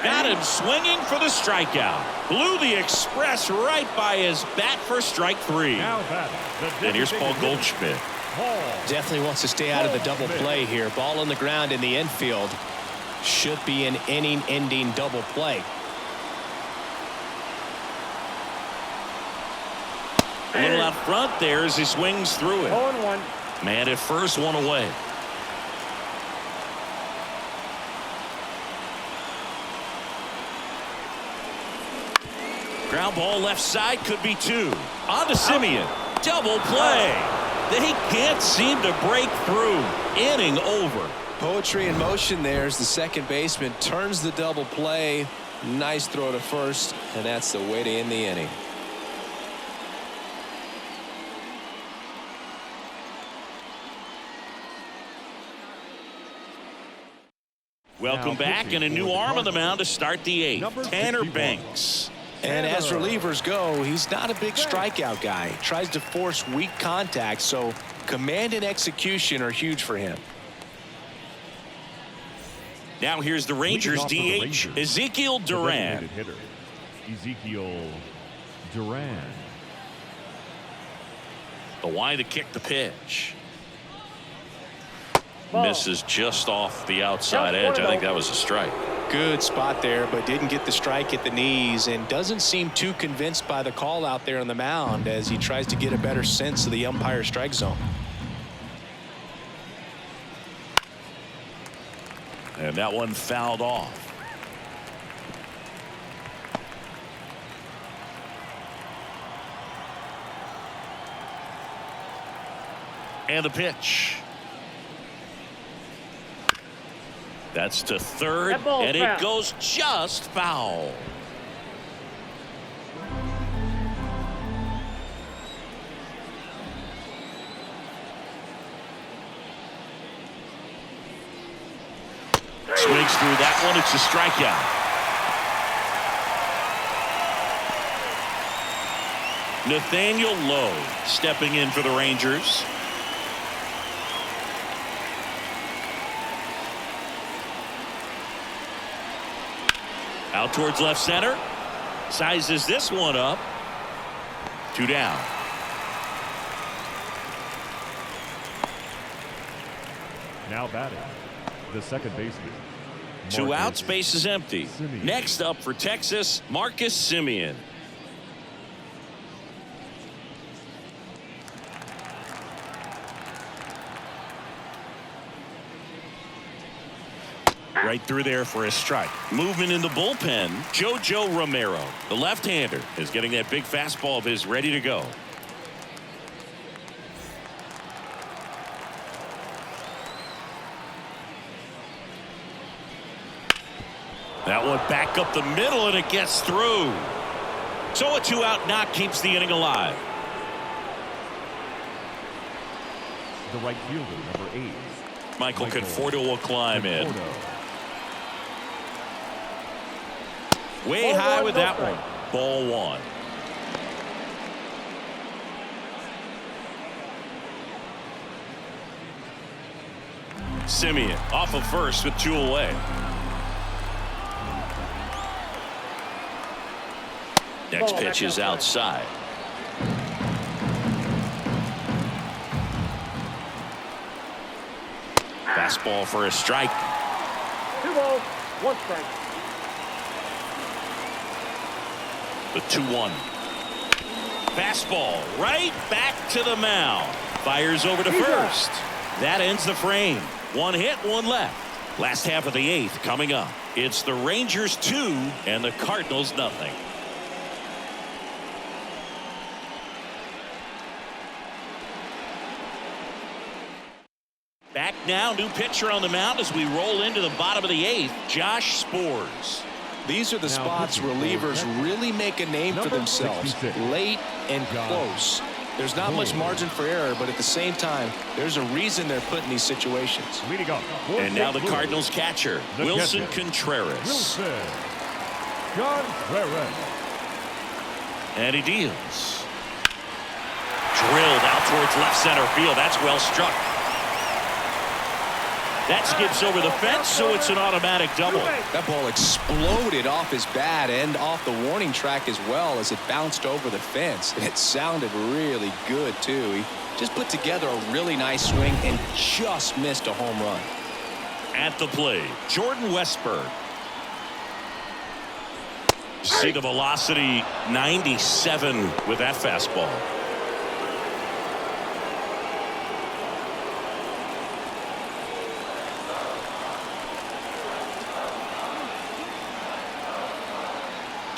Got him swinging for the strikeout. Blew the express right by his bat for strike 3. And here's Paul Goldschmidt. Definitely wants to stay out of the double play here. Ball on the ground in the infield. Should be an inning-ending double play. A little out front there as he swings through it. 0-1. Man at first, one away. Ground ball left side, could be two. On to Simeon. Double play. They can't seem to break through. Inning over. Poetry in motion there as the second baseman turns the double play. Nice throw to first, and that's the way to end the inning. Welcome back, and a new arm on the mound to start the eighth. Tanner Banks. And as relievers go, he's not a big strikeout guy. He tries to force weak contact, so command and execution are huge for him. Now here's the Rangers DH, Ezekiel Duran. Ezekiel Duran. The wide to kick the pitch. Ball. Misses just off the outside edge. I think that was a strike. Good spot there, but didn't get the strike at the knees, and doesn't seem too convinced by the call out there on the mound as he tries to get a better sense of the umpire strike zone. And that one fouled off. And the pitch. That's to third, and it goes just foul. Swings through that one. It's a strikeout. Nathaniel Lowe stepping in for the Rangers. Out towards left center. Sizes this one up. 2 down. Now batting, the second baseman. 2 outs, base is empty. Simeon. Next up for Texas, Marcus Simeon. Right through there for a strike. Movement in the bullpen. JoJo Romero, the left-hander, is getting that big fastball of his ready to go. That one back up the middle, and it gets through. So a 2-out knock keeps the inning alive. The right fielder, number 8. Michael Conforto will climb in. Way high with that one. Ball 1. Simeon off of first with 2 away. Next pitch is outside. Fastball for a strike. 2 balls, 1 strike. The 2-1. Fastball right back to the mound. Fires over to first. That ends the frame. 1 hit, 1 left. Last half of the 8th coming up. It's the Rangers 2 and the Cardinals nothing. Back now, new pitcher on the mound as we roll into the bottom of the 8th, Josh Spores. These are the spots relievers really make a name for themselves. Late and close. There's not much margin for error, but at the same time, there's a reason they're put in these situations. And now the Cardinals catcher, Wilson Contreras. And he deals. Drilled out towards left center field. That's well struck. That skips over the fence, so it's an automatic double. That ball exploded off his bat and off the warning track as well as it bounced over the fence. And it sounded really good, too. He just put together a really nice swing and just missed a home run. At the plate, Jordan Westburg. See the velocity, 97 with that fastball.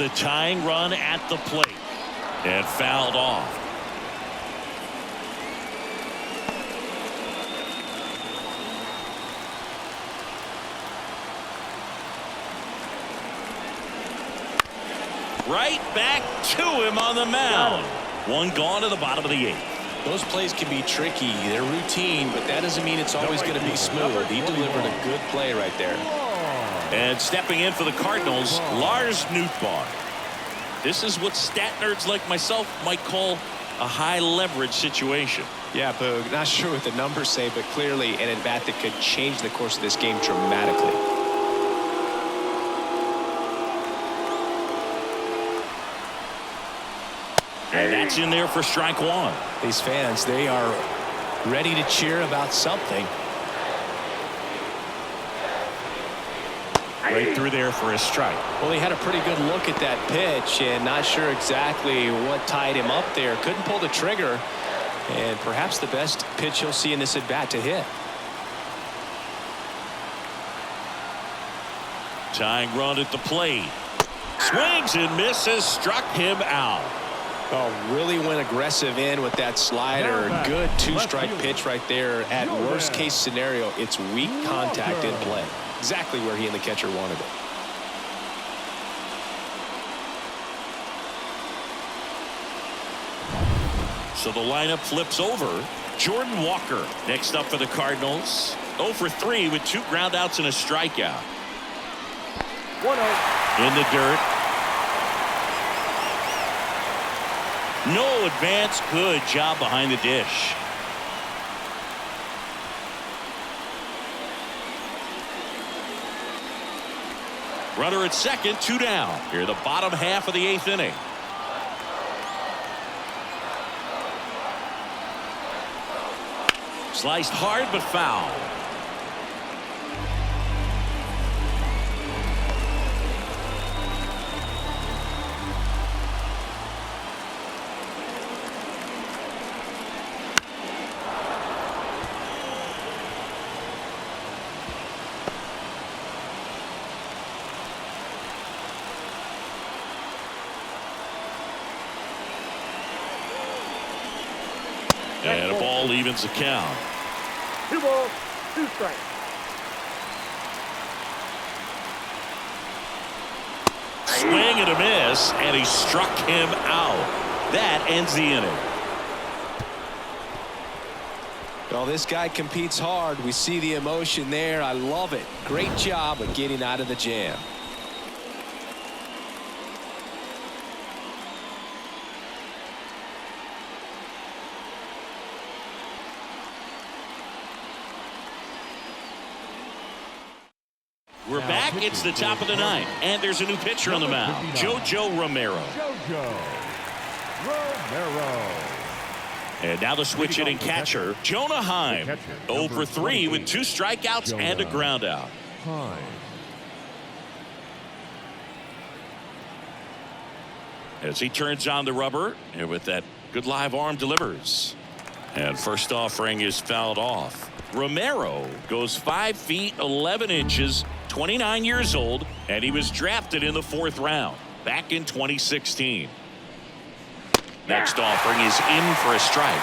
The tying run at the plate and fouled off. Right back to him on the mound. One gone to the bottom of the 8th. Those plays can be tricky. They're routine, but that doesn't mean it's always going to be smooth. He delivered a good play right there. And stepping in for the Cardinals, Lars Nootbaar. This is what stat nerds like myself might call a high leverage situation. Yeah, Boog, not sure what the numbers say, but clearly an at-bat that could change the course of this game dramatically. And that's in there for strike one. These fans, they are ready to cheer about something. Right through there for a strike. Well, he had a pretty good look at that pitch and not sure exactly what tied him up there. Couldn't pull the trigger, and perhaps the best pitch you'll see in this at-bat to hit. Tying run at the plate. Swings and misses, struck him out. Oh, really went aggressive in with that slider. Good two-strike pitch right there. At worst case scenario, it's weak contact in play. Exactly where he and the catcher wanted it. So the lineup flips over. Jordan Walker next up for the Cardinals. 0 for 3 with 2 groundouts and a strikeout. 1-0. In the dirt. No advance. Good job behind the dish. Runner at second, 2 down. Here the bottom half of the 8th inning. Sliced hard but foul. And a ball evens the count. 2 balls, 2 strikes. Swing and a miss, and he struck him out. That ends the inning. Well, this guy competes hard. We see the emotion there. I love it. Great job of getting out of the jam. We're back. It's the top of the 9th, and there's a new pitcher on the mound, JoJo Romero. JoJo Romero. And now the switch hitting catcher, Jonah Heim. 0 for 3 with 2 strikeouts and a groundout. As he turns on the rubber, and with that good live arm delivers. And first offering is fouled off. Romero goes 5 feet 11 inches, 29 years old, and he was drafted in the 4th round back in 2016. Next offering is in for a strike.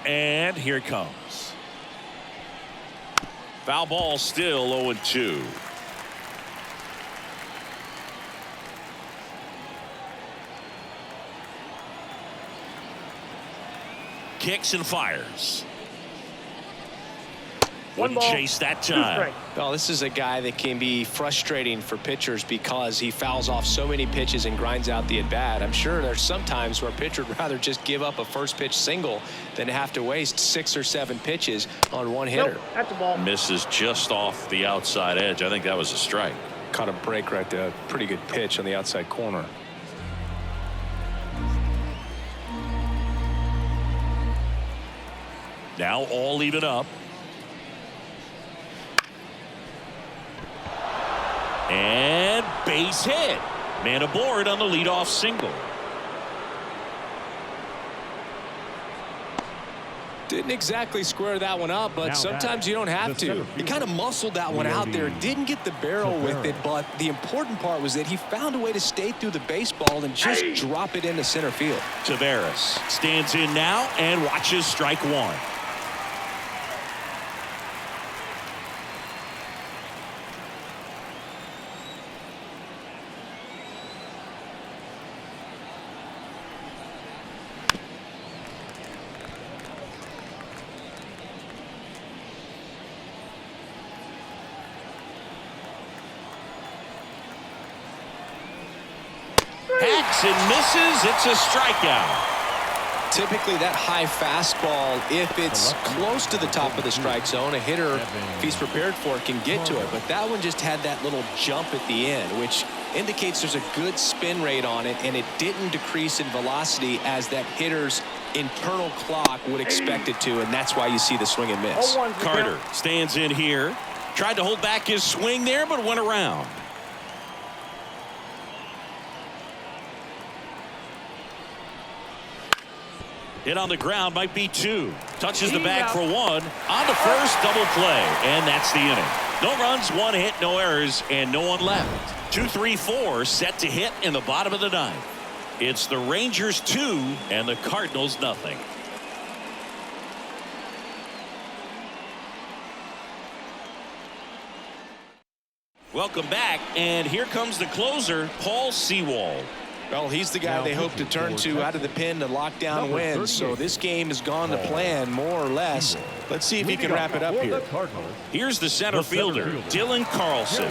And here it comes. Foul ball, still 0-2. Kicks and fires. Wouldn't chase that time. Well, this is a guy that can be frustrating for pitchers because he fouls off so many pitches and grinds out the at-bat. I'm sure there's some times where a pitcher would rather just give up a first pitch single than have to waste 6 or 7 pitches on one hitter. Nope, that's a ball. Misses just off the outside edge. I think that was a strike. Caught a break right there. Pretty good pitch on the outside corner. Now all even up. And base hit. Man aboard on the leadoff single. Didn't exactly square that one up, but sometimes you don't have to. He kind of muscled that one out there. Didn't get the barrel with it, but the important part was that he found a way to stay through the baseball and just drop it into center field. Taveras stands in now and watches strike one. Hacks and misses. It's a strikeout. Typically that high fastball, if it's close to the top of the strike zone, a hitter, if he's prepared for it, can get to it. But that one just had that little jump at the end, which indicates there's a good spin rate on it, and it didn't decrease in velocity as that hitter's internal clock would expect it to, and that's why you see the swing and miss. Carter stands in here. Tried to hold back his swing there, but went around. Hit on the ground, might be two. Touches the bag for one. On to first, double play. And that's the inning. No runs, one hit, no errors, and no one left. 2-3-4 set to hit in the bottom of the ninth. It's the Rangers 2 and the Cardinals nothing. Welcome back, and here comes the closer, Paul Sewald. Well, he's the guy they hope to turn to out of the pen to lock down wins. So this game has gone to plan, more or less. Let's see if he can wrap it up here. Here's the center fielder, Dylan Carlson.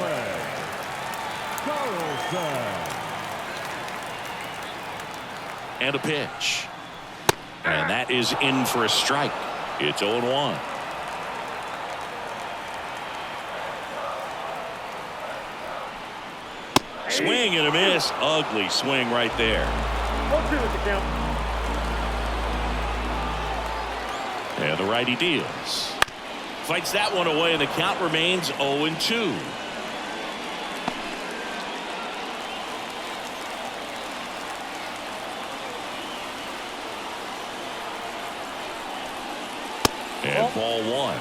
And a pitch. And that is in for a strike. It's 0-1. Swing and a miss. Ugly swing right there. 1-2 is the count. And the righty deals. Fights that one away, and the count remains 0-2. And ball one.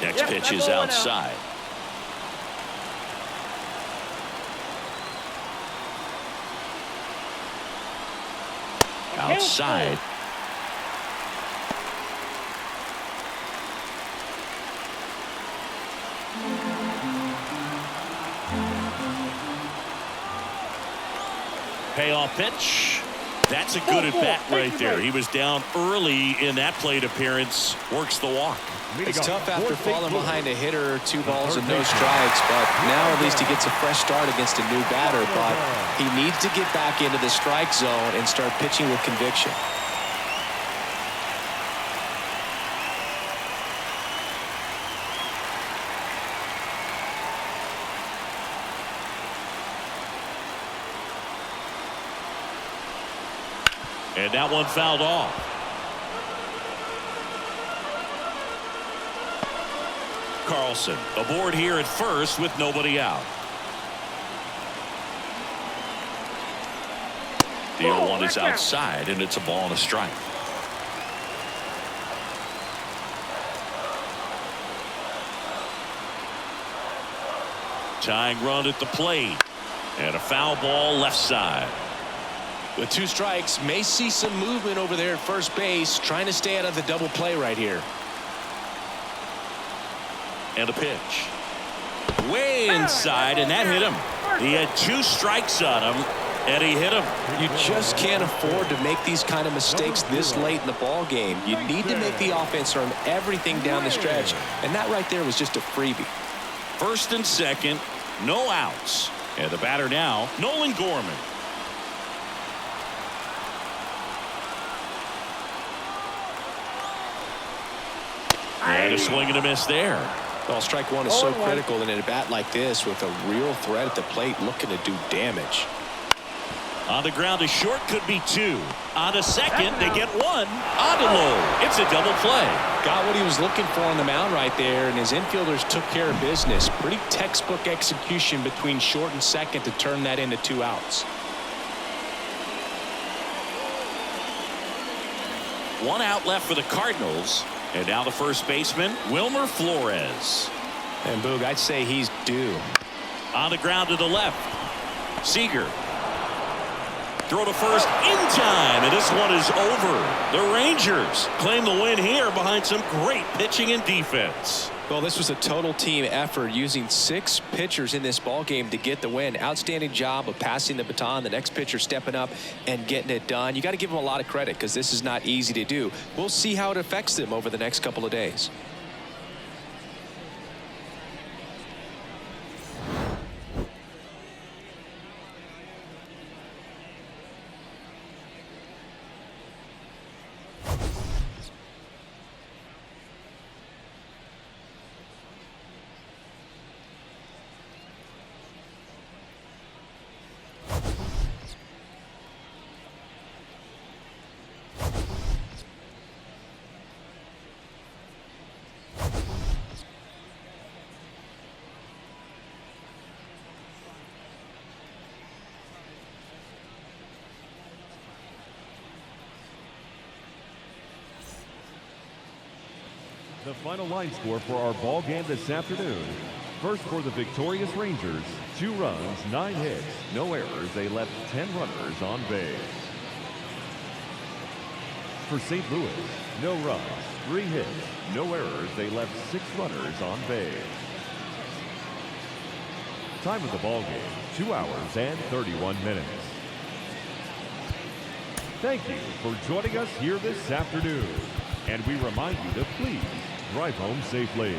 Next pitch is outside. Outside. Payoff pitch. That's a good at bat right there. He was down early in that plate appearance. Works the walk. It's tough after falling behind a hitter, 2 balls and no strikes, but now at least he gets a fresh start against a new batter. But he needs to get back into the strike zone and start pitching with conviction. And that one fouled off. Carlson aboard here at first with nobody out. The 0-1 is outside, and it's a ball and a strike. Tying run at the plate. And a foul ball left side. With 2 strikes, may see some movement over there at first base, trying to stay out of the double play right here. And a pitch. Way inside, and that hit him. He had 2 strikes on him, and he hit him. You just can't afford to make these kind of mistakes this late in the ball game. You need to make the offense earn everything down the stretch, and that right there was just a freebie. First and second, no outs. And the batter now, Nolan Gorman. And a swing and a miss there. Well, strike one is so critical in a bat like this with a real threat at the plate looking to do damage. On the ground to short, could be 2. On to second, they get 1. On to low. It's a double play. Got what he was looking for on the mound right there, and his infielders took care of business. Pretty textbook execution between short and second to turn that into 2 outs. 1 out left for the Cardinals. And now the first baseman, Wilmer Flores. And Boog, I'd say he's due. On the ground to the left. Seager. Throw to first in time, and this one is over. The Rangers claim the win here behind some great pitching and defense. Well, this was a total team effort, using 6 pitchers in this ball game to get the win. Outstanding job of passing the baton, the next pitcher stepping up and getting it done. You got to give them a lot of credit because this is not easy to do. We'll see how it affects them over the next couple of days. The final line score for our ball game this afternoon. First for the victorious Rangers, 2 runs, 9 hits, no errors. They left 10 runners on base. For St. Louis, no runs, 3 hits, no errors. They left 6 runners on base. Time of the ball game, 2 hours and 31 minutes. Thank you for joining us here this afternoon. And we remind you to please drive home safely.